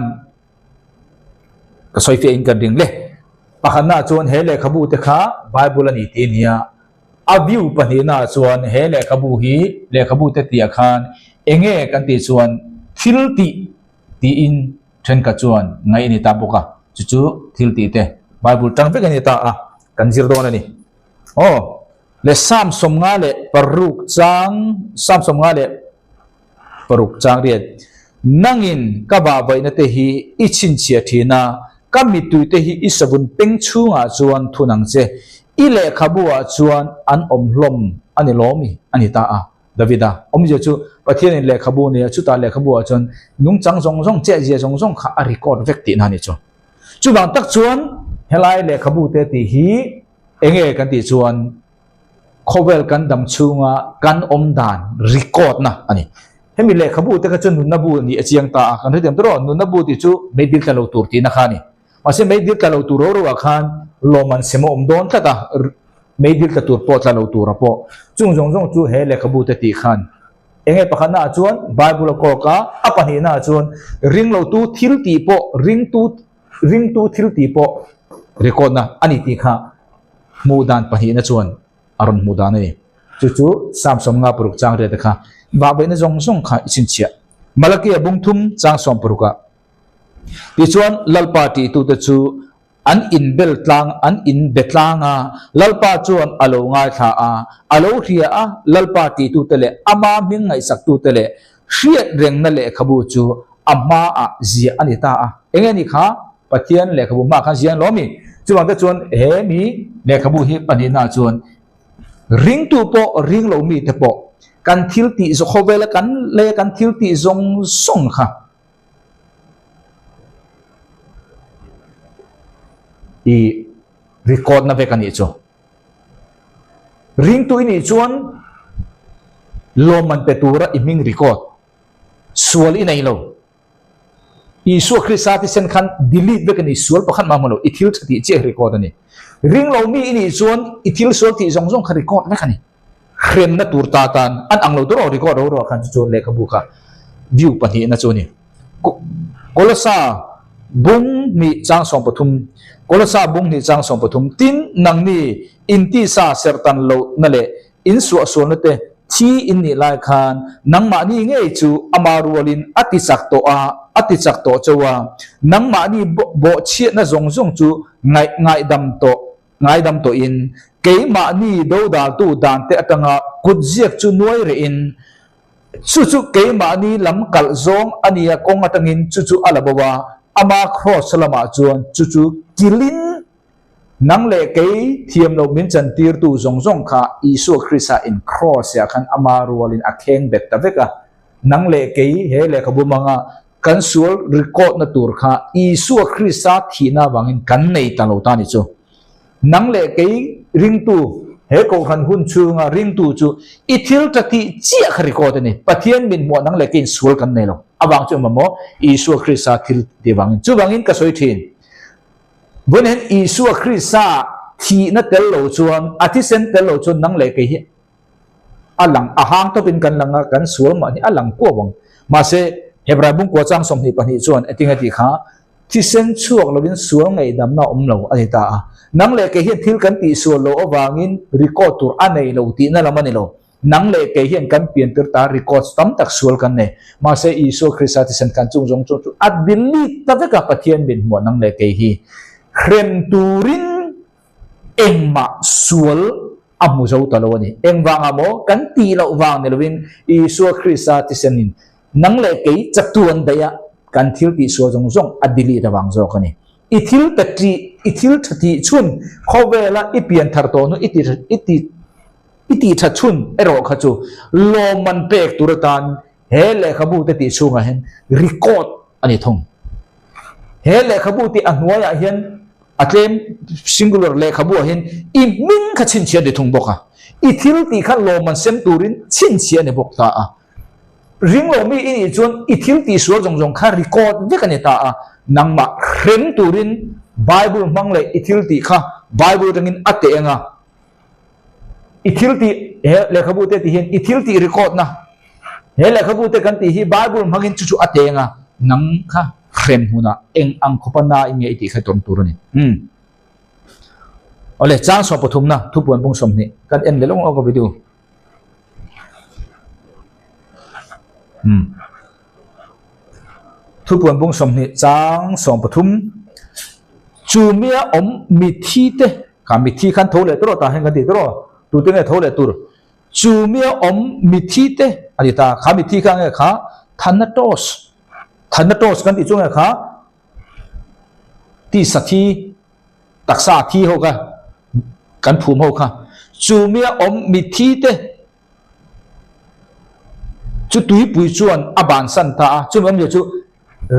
[SPEAKER 1] ka soi fe in kan ding le pakhana chuan hele khabu te kha bible ani ti nia abiu panina chuan hele khabu hi le khabu te tia khan enge kan ti chuan thil ti in then ka chuan ngai ni ta boka chu thil ti te bible tang ve kan ta a kan zir don ani le sam som nga le paruk chang riat nangin ka ba vai na te hi ichin chia thina kami tu te hi isabun peng chunga chuan thunang che ile khabua chuan an omhlom ani lomi ani ta a davida omje chu pathian le khabu ne chu ta le khabua chuan nung chang jong che je jong kha a record vek ti na ni chu bang tak chuan helai le khabu te ti hi enge kan ti chuan khovel kan dam chunga kan om dan record na ani hemi le khabu te ka chun nun na bu ni achiang ta kan hedem tro nun na bu ti chu medil ta lo tur ti na khani mase medil ta lo tur ro khan loman semo om don ta ka medil ta tur po ta lo tur po chung jong jong chu he le khabu te ti khan enge pakhan na chuan bible ko ka apani na chuan ring lo tu thil ti po ring tu thil ti po record na ani ti kha mudan pahi na chuan aron mudan ni chu sam som nga puruk chang re ta kha ba bai na jong jong kha isin chia malaki abung thum chang som puruka ti chuan lalpa ti tu te chu an in bel tlang an in betlanga lalpa chuan alo ngai tha a alo ria a lalpa ti tu tele ama ming ngai sak tu tele hriat reng na le khabu chu amma a zia ani ta a engeni kha pathian le khabu ma kha zian lomi chuan ta chuan he mi le khabu hi pani na chuan ring tu po ring lo mi te po kan thil ti zo khowela kan le kan thil ti zong song kha i record na ve kan ni chu ring tu ini chuan loman petura iming record sual inai lo isu krisati sen khan delete ve kan ni sual pakhan ma malo ithil thati che record ani ring lo mi ini chuan ithil sual ti zong zong kha record ve kan ni khrem na tur ta tan an ang lo tur record ro khan chu le khabu kha view pani na chu ni kolasa bung mi chang som pathum kolasa bung ni chang som pathum tin nang ni inti sa sertan lo na le in su so na te thi in ni lai khan nang ma ni nge chu amarualin ati chak to chawa nang ma ni bo chi na zong zong chu ngai dam to in ke ma ni do dal tu dan te atanga kutjiak chu noi re in chu ke ma ni lam kal zong ania kong atangin chu alabawa ama cross lama chuan chu kilin nang le ke thiam lo min chan tir tu zong zong kha isu krisa in cross ya khan ama rualin akheng bet ta veka nang le ke he le khabu manga kan sual record na tur kha isu krisa thina wangin kan nei ta lo ta ni chu nang le ke ring tu he ko khan hun chunga ring tu chu ithil tati chia kha record ni pathian min mo nang le ke sual kan nei lo awang chu mamo isu krisa thil de wangin chu wangin ka soi thin bunen isu krisa thi na tel lo chuan athi sen tel lo chuan nang le ke hi alang ahang to bin kan langa kan sual ma ni alang ko wang ma se hebra bung ko chang som ni pani chuan atinga ti kha thi sen chuak lo bin sual ngai dam na lo ani ta a nang le ke hi thil kan ti sual lo awangin record tur anei lo ti na lamani lo nang le ke hian kan pian tir ta record tam tak sual kan ne ma se isu krisa ti sen kan chung jong chu adili ta veka pathian bin mo nang le ke hi khrem turin engma sual amu zo ta lo ni engwanga mo kan ti lo wang ne lovin isu krisa ti senin nang le ke chatuan daya kan thil ti so jong jong adili da wang zo kani ithil thati chun khowela ipian thar to no iti tha chun ero kha chu lo man pek turatan he le khabu te ti chunga hen record ani thong he le khabu ti anwaya hian atlem singular le khabu hen i min kha chin chia de thong boka ithil ti khan lo man sem turin chin chia ne bok ta a ring lo mi ini chuan ithil ti sual jong jong kha record ve kan ta a nangma khrem turin bible mang le ithil ti kha bible tangin ate anga ithil ti he le khabu te ti hen ithil ti record na he le khabu te kan ti hi bible mangin chu ate anga nang kha khrem huna eng ang khopana inge iti kha tom turani ole chang so pathum na thupuan bung som ni kan en le long o video thupuan bung som ni chang som pathum chumia om mithi te ka mithi khan thole tro ta hen kan ti tro tu te ne thole tur chumia om mithi te ani ta kha mithi kha nge kha thanatos kan ti chung nge kha ti sathi taksa thi ho ka kan phum ho kha chumia om mithi te chu tui pui chuan aban san ta chu mem ye chu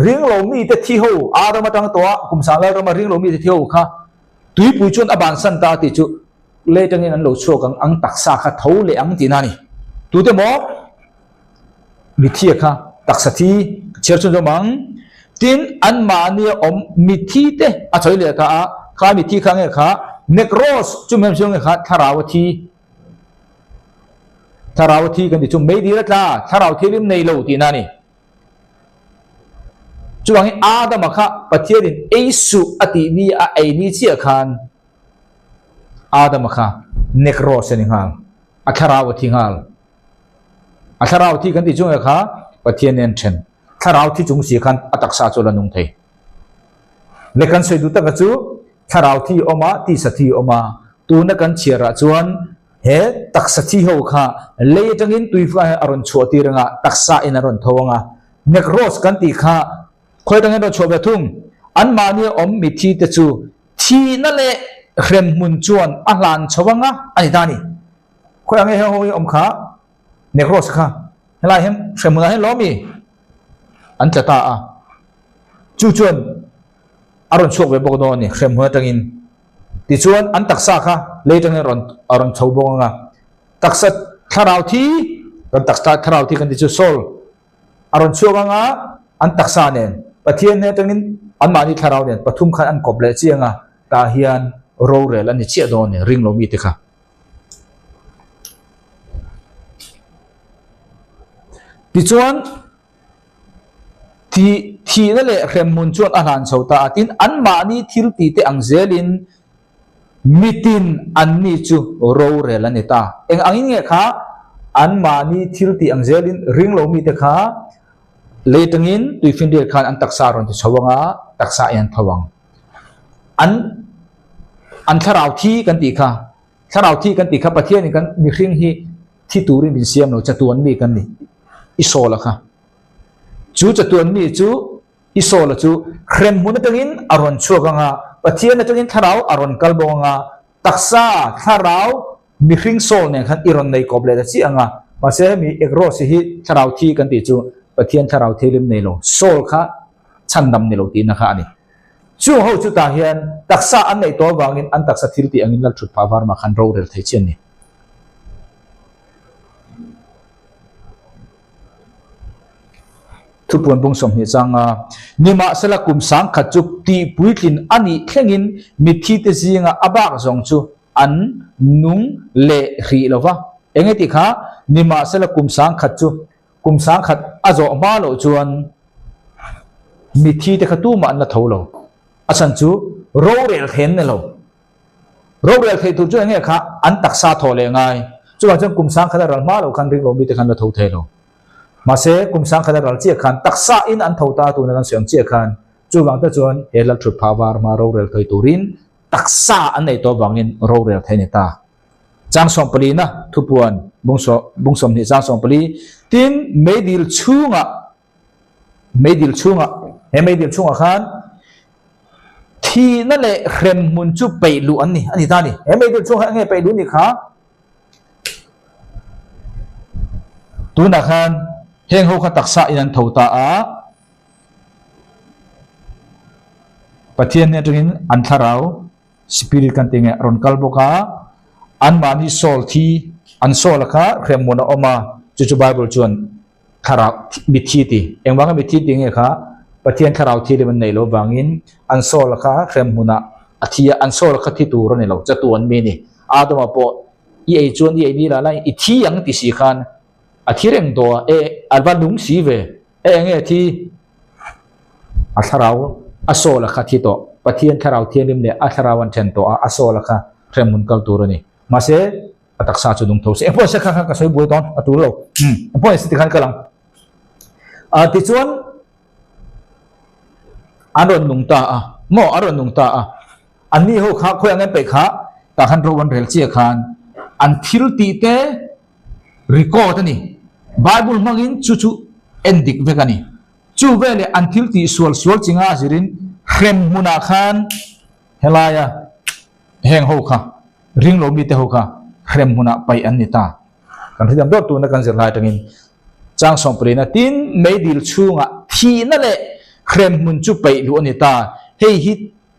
[SPEAKER 1] ring lo mi te thi ho ara ma tang to kum sa la ma ring lo mi te thi ho kha tui pui chuan aban san ta ti chu le tangin an lo chuak ang taksa kha tho le ang ti na ni tu te mo mi thi kha taksa thi cher chu mang tin an ma ni om mi thi te a choi le ta a kha mi thi kha nge kha necros chu mem chu nge kha tharawati kan ti chu me di la tla tharaw thilim nei lo ti na ni chuang adam kha pathianin eisu ati ni a ei ni chi khan adam kha necros ni ngal atharawati ngal atharawati kan ti chu nge kha pathianen then tharauthi chung si khan ataksa chola nung thei lekan soi du ta ka chu tharauthi oma ti sathi oma tu na kan chiara chuan he taksathi ho kha le tangin tuifa aron choti ranga taksa in aron thonga necros kan ti kha khoi tangin ro chobe thung an mani om mi thi te chu thi na le rem mun chuan a hlan chawanga ani dani khoi ange he hoi om kha necros kha helai hem remuna he lomi an chata a chu chuan aron chok ve bok do ni rem ho tangin ti chuan an taksa kha le tang aron chobonga taksa tharau thi kan taksa tharau thi kan ti chu sol aron chuanga an taksa nen pathian ne tangin an mani tharau nen pathum khan an kople chianga ta hian ro rel ani chi do ne ring lo mi te kha ti chuan thi na le rem mun chuan a hlan chota atin an mani thil ti te ang zelin mitin an ni chu ro rel ani ta eng angin nge kha an mani thil ti ang zelin ring lo mi te kha leitangin tuifin de khan an taksa ron ti chawanga taksa yan thawang an tharau thi kan ti kha pathian kan mi hring hi thi turin bin siam no chatuan mi kan ni isola kha chu chatuan mi chu isola chu khrem mun tangin aron chuakanga pathian atangin tharau aron kalbonga taksa tharau mi hring sol ne khan iron nei koble da chi anga mase mi egro si hi tharau thi kan ti chu pathian tharau thelim nei lo sol kha chandam nei lo ti na kha ani chu ho chu ta hian taksa an nei to wangin an taksa thil ti angin lal thut pha war ma khan ro rel thei chen ni thu puan bung som hi changa nima sala kum sang khachup ti puitlin ani thlengin mithi te zinga abak zong chu an nung le ri lova engeti kha nima sala kum sang khat azo ma lo chuan mithi te khatu ma na tholo asan chu ro rel khen ne lo ro rel thei tu chu nge kha an taksa thole ngai chu wa chang kum sang khat ral ma lo khan ring lo mi te khan na tho the lo mase kum sang khada ral chi khan taksa in an thota tu na kan siam chi khan chu wang ta chuan helal thut phawar ma ro rel thoi turin taksa an nei to wangin ro rel thaini ta chang som pali na thupuan bungsom ni chang som pali tin medil chunga he medil chunga khan thi na le rem mun chu peilu an ni ani ta ni he medil chunga nge peilu ni kha tu na khan heng ho kha taksa inan thota a pathian ne tungin an tharau spirit kan tinge ron kalboka an mani sol thi an sol kha remona oma chu bible chuan thara mithi ti engwanga mithi tinge kha pathian tharau thi le man nei lo wangin an sol kha remuna athia an sol kha thi tur ne lo chatuan mi ni adama po i ei chuan i ei ni la lai i thi ang ti si khan athireng do alba nung si ve nge thi atharau asola kha thi to pathian tharau thianim ne atharawan then to asola kha remun kal turani mase ataksa chu dung those epo se kha ka soi bui ton atul lo epo se ti khan kalang ti chuan aron nung ta aron nung ta ani ho kha khoi angen pe kha ta khan ro wan rel chi khan an thil ti te record ani bible mangin chu endik vekani chu vele until ti sual chinga zirin khrem muna khan helaya heng ho kha ring lo mi te ho kha khrem muna pai anita kan hidam do tu na kan zir lai tangin chang som prina tin medil chunga thi na le khrem mun chu pai lu anita hei hi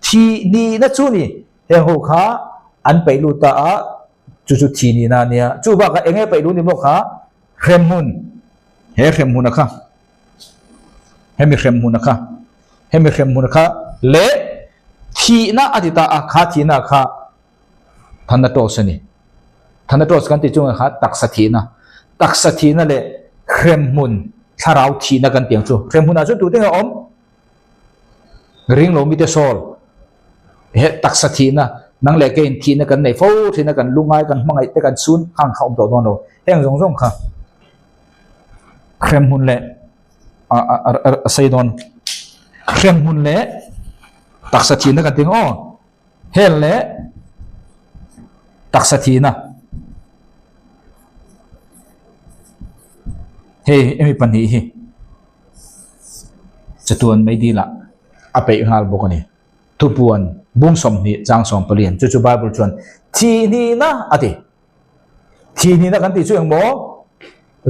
[SPEAKER 1] thi ni na chu ni heng ho kha อันไปรู้ตาจุดทีนี่นะเนี่ยจู่บ้าก็เองไปรู้นี่บอกฮะเข็มหุนเฮ้เข็มหุนนะคะเฮ้มีเข็มหุนนะคะเฮ้มีเข็มหุนนะคะเละทีน่าอธิตาอาคาทีน่าค่ะท่านนัตโตสนี่ท่านนัตโตสกันติจุงค่ะตักสถีนะเละเข็มหุนถ้าเราทีน่ากันเตียงจู่เข็มหุนอาจจะตัวเต็งอมริงโลมิเตโซลเฮตักสถีนะนังเล็กเองทีนักันในฟูทีนักันลุงไงกันมังไงแต่กันซุนข้างเขาตัวโนแห้งส่งค่ะเครมหุ่นเละไซดอนเครมหุ่นเละตักสถีนักันติงอ้อเฮลเละตักสถีนะเฮ้ไม่ปัญหาจะตัวไม่ดีละอาไปงานบอกนี่ทุบวนบุ้งสมนี่จางสมเปลี่ยนจู่ๆไบเบิลชวนทีนี้นะอะดิทีนี้นะกันที่ช่วยงโม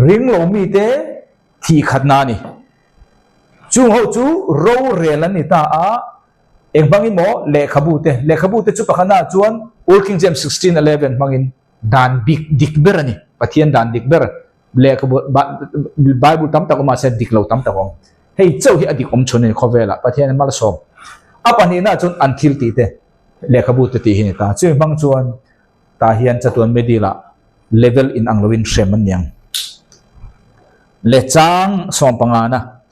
[SPEAKER 1] ริงโลมีเตทีขัดนานี่จู่เขาจู่เราเรียนแล้วนี่ตาเองบางอิโมเลขบูเตจู่ปะขนาดชวน Working James 16:11บางอินดานดิกเบอร์นี่ปะเทียนดานดิกเบอร์เลขบูไบเบิลตั้มตะกมาเสด็จดิกเราตั้มตะกมเฮ้ยเจ้าที่อดีตอมชนนี่เขาเวลาปะเทียนมาลสอบapa ni na chun until ti te lekhabu te ti hin ta chui bang chuan ta hian chatuan medila level in anglowin sheman yang le chang som pangana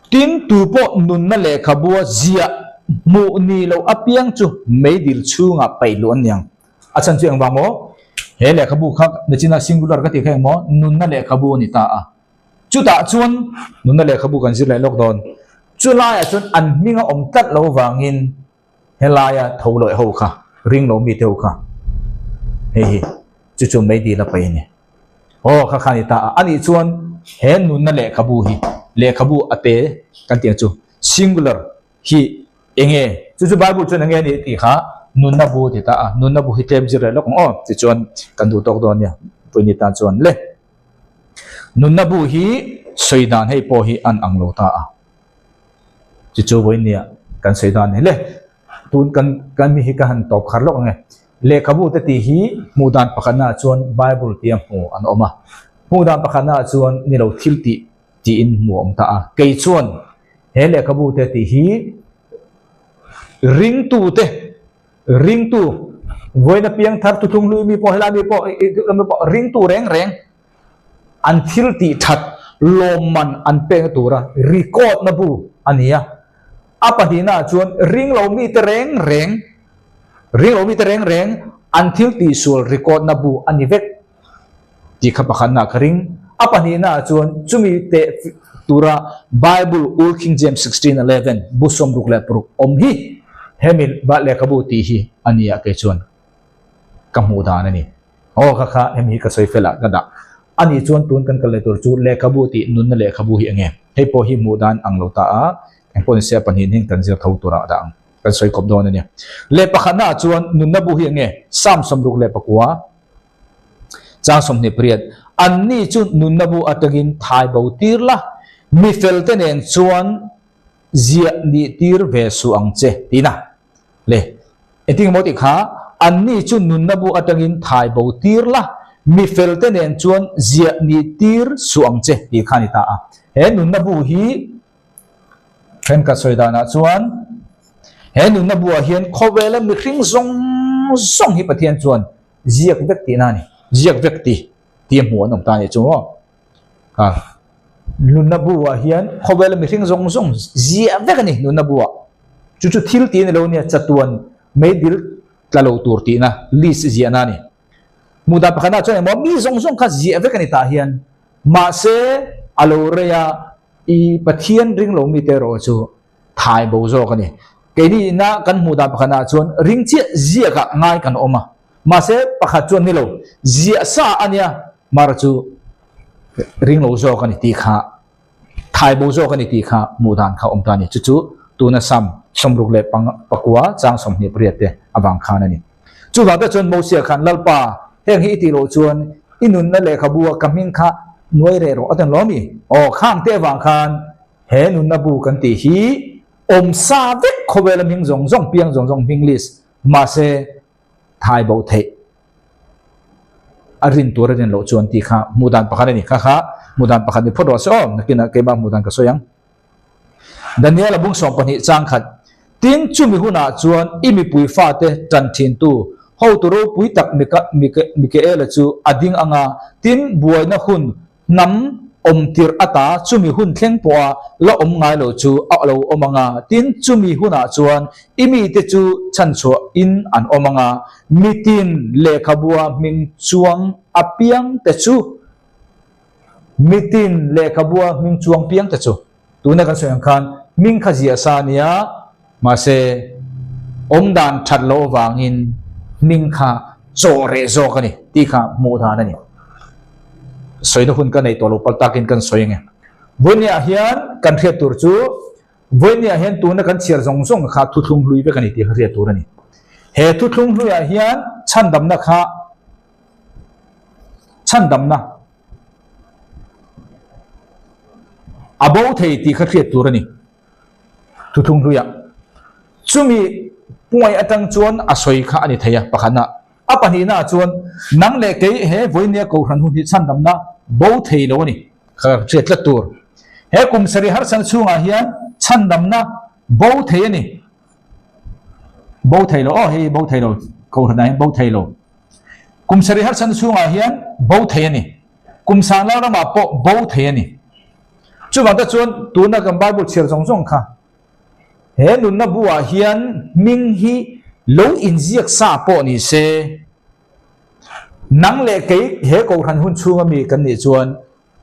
[SPEAKER 1] tin tu po nun na lekhabu zia mu ni lo apiang chu medil chunga pailon yang achan chu ang bango he lekhabu khak nachina singular ka ti khai mo nun na lekhabu ni ta a chu ta chuan nun na lekhabu kan zir lai lockdown chu lai chun an minga om tat lo wangin helaya tholoi ho kha ring lo mi teu kha he chu mai di la pai ni o kha khani ta ani chuan he nun na le khabu ate kan tiang chu singular hi enge chu bible chun enge ni ti kha nun na bu ti ta nun na bu hi tem jira lo kong o chu chuan kan du tok don ya puni ta chuan le nun na bu hi soidan hei po hi an anglo taจู่ๆวันนี้กันเสียดายนี่เลยตุนกันมีการตอบขัดล็อกไงเลขบูตติฮีมูดานปะขณะชวนไบเบิลเตรียมหัวอันออกมามูดานปะขณะชวนนี่เราทิลติจีนหัวอมตาเกยชวนเฮเลขบูตติฮีริงตูวันนี้เพียงทัดตุงลุยมีพอเฮลามีพอริงตูแรงอันทิลติทัดลมมันอันเป็นตัวระรีคอร์ดนะบูอันนี้apa dina chuan ring lo mi te reng until ti sul record na bu ani vek ti khapakhan na kharing apa dina chuan chumi te tura bible Working James 16:11 busom rukla pruk om hi hemil ba le kabu ti hi ania ke chuan kamu da na ni o kha hemi ka soi fela gada ani chuan tun kan kal le tur chu le kabu ti nun na le kabu hi ange hei po hi mudan anglo ta ang pon siya panhin hing tan zir thau tura daang kan soi kop don ni le pakhana chuan nun na bu hi nge sam som ruk le pakwa chang som ni priat an ni chu nun na bu atagin thai bo tir la mi fel ten en chuan zia ni tir ve su ang che tina le eting moti kha an ni chu nun na bu atagin thai bo tir la mi fel ten en chuan zia ni tir su ang che ti khani ta he nun na bu hi fen ka soidana chuan he nun na bua hian khowela mi hring zong hi pathian chuan ziak vek ti na ni ziak vek ti mu anom ta ni chu nun na bua hian khowela mi hring zong ziak vek ni nun na bua chu thil ti ni lo ni chatuan me dil tlalo tur ti na lis zia na ni muda pakhana chuan mo mi zong kha ziak vek ni ta hian ma se aloreya i pathian ring lo mi te ro chu thai bo zo ka ni ke ni na kan mu da pakhana chuan ring chi zia ka ngai kan oma ma se pakha chuan ni lo zia sa ania mar chu ring lo zo ka ni ti kha thai bo zo ka ni ti kha mu dan kha om ta ni chu tu na som ruk le pang pakwa chang som ni priate awang kha na ni chu ba ta chuan mo sia khan lalpa heng hi ti lo chuan inun na le khabua kaming kha nuai re ro atan lomi o khang te wang khan he nun na bu kan ti hi om sa vek khowela ming zong piang zong minglis ma se thai bầu thế arin tua rin lo chuan ti kha mudan pakhan ni kha mudan pakhan ni photo so nakina ke ba mudan ka soyang Daniel abung som pani chang khat tin chumi huna chuan imi pui fa te tan thin tu ho tu ro pui tak mika ela chu ading anga tin buaina hun nam om tir ata chumi hun thleng po lo om ngai lo chu a lo omanga tin chumi huna chuan imi te chu chan chu in an omanga mitin le khabua ming chuang apiang te chu mitin le khabua ming chuang piang te chu tuna kan soyang khan ming khazia sania ma se om dan that lo wangin ming kha chore zo kani ti kha mu tha na ni soina hun kan nei to lo paltakin kan soyenge vonia hian kan thia tur chu vonia hian tuna kan chiar zong zong kha thu thlung hlui be kani ti khria tur ani he thu thlung hlui a hian chan dam na kha chan dam na abo thei ti khria tur ani thu thlung hlui a chumi puai atang chuan asoi kha ani theya pakhana apani na chuan nang le ke he voinia ko hran hu hi chan dam na bo thei lo ni kha chet la tur he kum sari har san chunga hian chan dam na bo thei ani bo thei lo he bo thei lo ko hran ai bo thei lo kum sari har san chunga hian bo thei ani kum sang la ra ma po bo thei ani chu ba ta chuan tu na kam bible chiar jong jong kha he nun na buwa hian ming hi lo in ziak sa po ni se nang le ke he ko han hun chunga mi kan ni chuan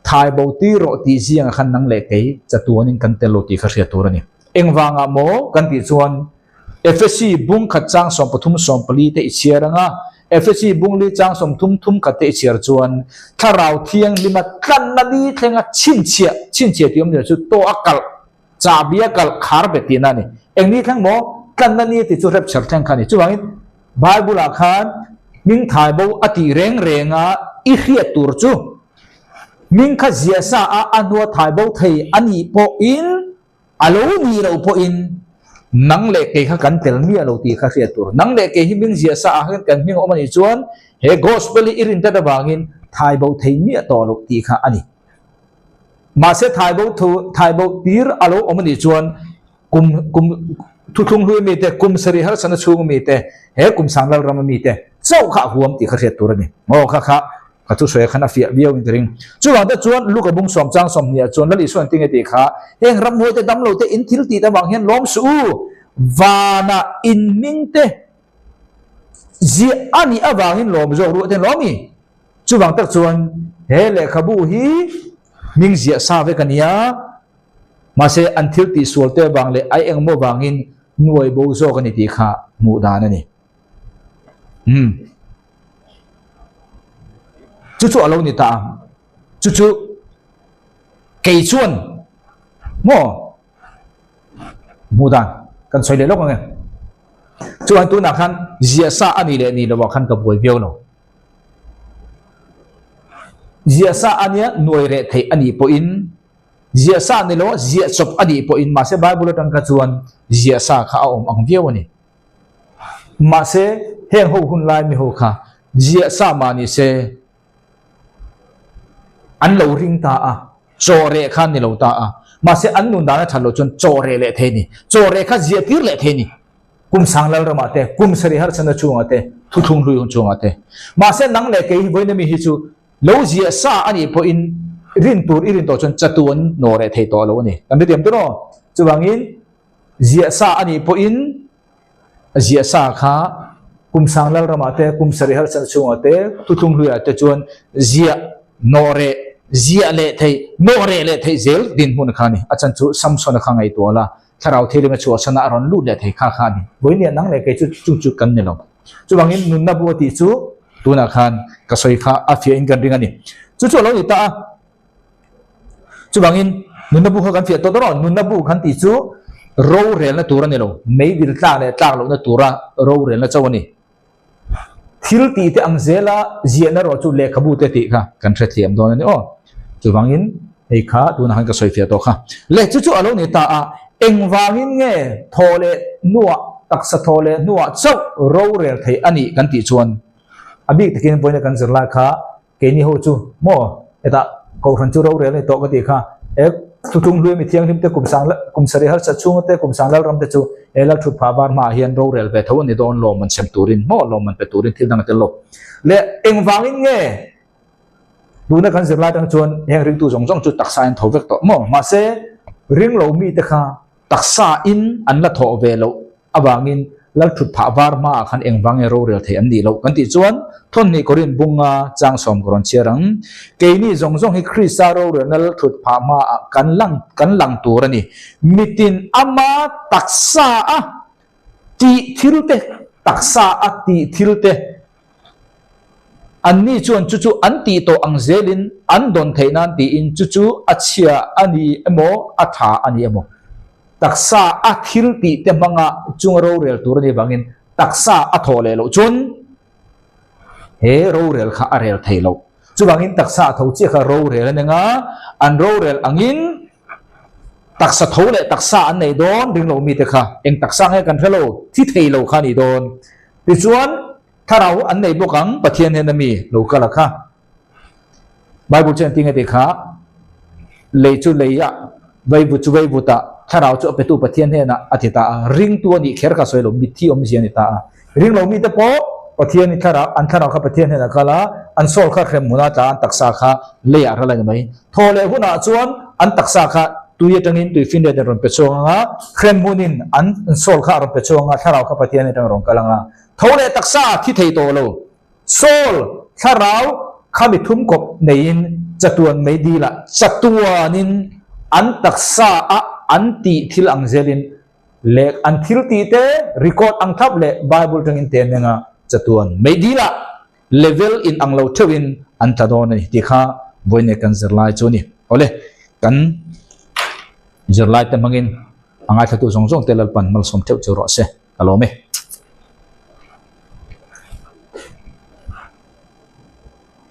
[SPEAKER 1] thai bo ti ro ti ziang khan nang le ke chatuan in kan te lo ti kha ria tur ani engwanga mo kan ti chuan FSC bung khat chang som pathum som pali te ichiaranga FSC bung li chang som thum khat te ichiar chuan tharau thiang lima kan na di thenga chin chia tiom ne chu to akal cha bia kal khar be ti na ni engni thang mo kan na ni ti chu rep char thang khani chu wangin bible a khan ming thai bo ati renga i khia tur chu ming kha zia sa a anwa thai bo thei ani po in alo ni ro po in nang le ke kha kan tel mi alo ti kha khia tur nang le ke hi ming zia sa a kan ming o mani chuan he gospel irin ta da bangin thai bo thei mi to lo ti kha ani ma se thai bo tir alo omani chuan kum thu thung hlui mi te kum sari har sana chung mi te he kum sanglal ram mi te chau kha huam ti kha tur ni mo kha chu soe khana fia biao in ring chu wa da chuan lu ka bung som chang som nia chuan lali suan ting ti kha heng ram ho te dam lo te in thil ti ta wang hian lom su wana in ming te ji ani awangin lom zo ru te lomi chu wang tak chuan he le khabu hi ming zia sa ve kania ma se until ti sual te bang le ai eng mo bangin nuai bo zo kan ti kha mu da na ni chu alo ni ta chu kei chuan mo mu dan kan soi le lok nge chu an tu na khan zia sa ani le ni lo wa khan ka boi biao lo zia sa ania nuai re thei ani po in zia sa ni lo zia chop ani po in ma se bible tang ka chuan zia sa kha om ang viau ani ma se heng ho hun lai mi ho kha zia sa ma ni se an lo ring ta a chore khan ni lo ta a ma se an nun da na thalo chon chore le the ni chore kha zia tir le the ni kum sanglal rama te kum sari har chana chunga te thu thung hlui hun chunga te ma se nang le ke boina mi hi chu lo zia sa ani po in rin tur irin to chon chatuan no re thei to lo ni kan diam to no chuwangin zia sa ani po in zia sa kha kum sanglal rama te kum sari har chana chunga te thu thung hlui te chuan zia no re zia le thei no re le thei zel din hun khani achan chu samson kha ngai to la tharau thei le chu sana aron lu le thei kha khani boinia nang le ke chu kan ne lo chuwangin nun na bu ti chu tuna khan ka soi kha afia in kan ring ani chu lo ni ta chuwangin nun na bu kan fia to ro nun na bu kan ti chu ro rel na tura ne lo mei dil tla le tla lo na tura ro rel na chawani thil ti te ang zela zia na ro chu le khabu te ti kha kan thre thiam don ani o chuwangin ei kha tuna han ka soi fia to kha le chu alo ni ta a engwangin nge thole nuwa ตักสะทอเลนัวเจ้าโรเรลไทยอันนี้กันติชวนอบิกตะกินบอยในกันเสลาค่ะเกนี่โฮจูโมเอตาเขาขันจูโรเรลในโตกติค่ะทุกลุยมีเทียงทิมเตกุมสังละกุมสรีฮัลสัจจุงเตกุมสังละรำเตจูลักทุบพาบาร์มาเฮียนโรเรลเวทวันนี้โดนลมมันเชมตูรินโมลมมันเปตูรินที่ดังเตลโลเลเอ็งฟังอินเง่ดูในกันเสลาตั้งชวนยังริงตูจงจุดตักสายทอเวกโตโมมาเซริงเรามีเตค่ะตักษาอินอันละทอเวลอวางินลักทุบพาบาร์มาขันเอ็งฟังโรเรลเทียนดีเรากันติจวนทนนี่กรินบุงาจางสมกรอนเชียรังเกนี่จงให้คริสซาโรเรนัลทุดพามากันลังตัวนี่มิตินอามาตักษาตีทิลเตตักษาตีทิลเตอันนี้จวนจู่อันตีโตอังเซลินอันโดนเทนันตีอินจู่อัจฉริยะอันนี้โมอัฐาอันนี้โมตักษาทิลตีเตมังะจุงโรเรลตัวนี้บางอินตักษาอัทโอเลโลจนเฮโรเรลข้าเรลไทยเราจุบังอินตักษะทวีข้าโรเรลเนี่ยงะอันโรเรลอังอินตักษะทวีตักษะอันไหนโดนดึงเรามีแต่ข้าเองตักษะให้กันเท่าเราที่ไทยเราข้านี่โดนดิจวนถ้าเราอันไหนบุกังปะเทียนเฮนมีเราก็ละข้าไบเบิลเช่นที่ไงเด็กข้าเลยจุเลยะไบบุจุไบบุตาถ้าเราจะไปตู้ปะเทียนเฮนะอธิตาริงตัวนี้แค่ข้าสวยเราบิดที่อมเสียนิตาริงเรามีแต่โปปะเทียนนี่ถ้าเราอันถ้าเราข้าปะเทียนเห็นกันละอันโซลข้าเคลมมุนาจานตักษาข้าเลียอะไรกันไหมทอเลหุนาจวนอันตักษาข้าตุยจังนินตุยฟินเดนรอนเปชงะเคลมมุนินอันโซลข้ารอนเปชงะถ้าเราข้าปะเทียนในทางรองกำลังละทอเลตักษาที่ไทยโตโลโซลถ้าเราข้ามิทุ่มกบในอินจัตุวันไม่ดีละจัตุวานินอันตักษาอันตีทิลอังเซลินเล็กอันทิลตีเตรีคอร์ดอังทับเล่ไบเบิลจังอินเตนเนี่ย จตุนไม่ดีละเลเวลอินอังเลวเทวินอันตัดโดนนี่ที่ข้าบ่อยในกันเจรไลโจนี่โอเลกันเจรไลแต่มังอินอังไอทัตุสงสงเตลปันมัลสมเทวเจรอเสกะโลเม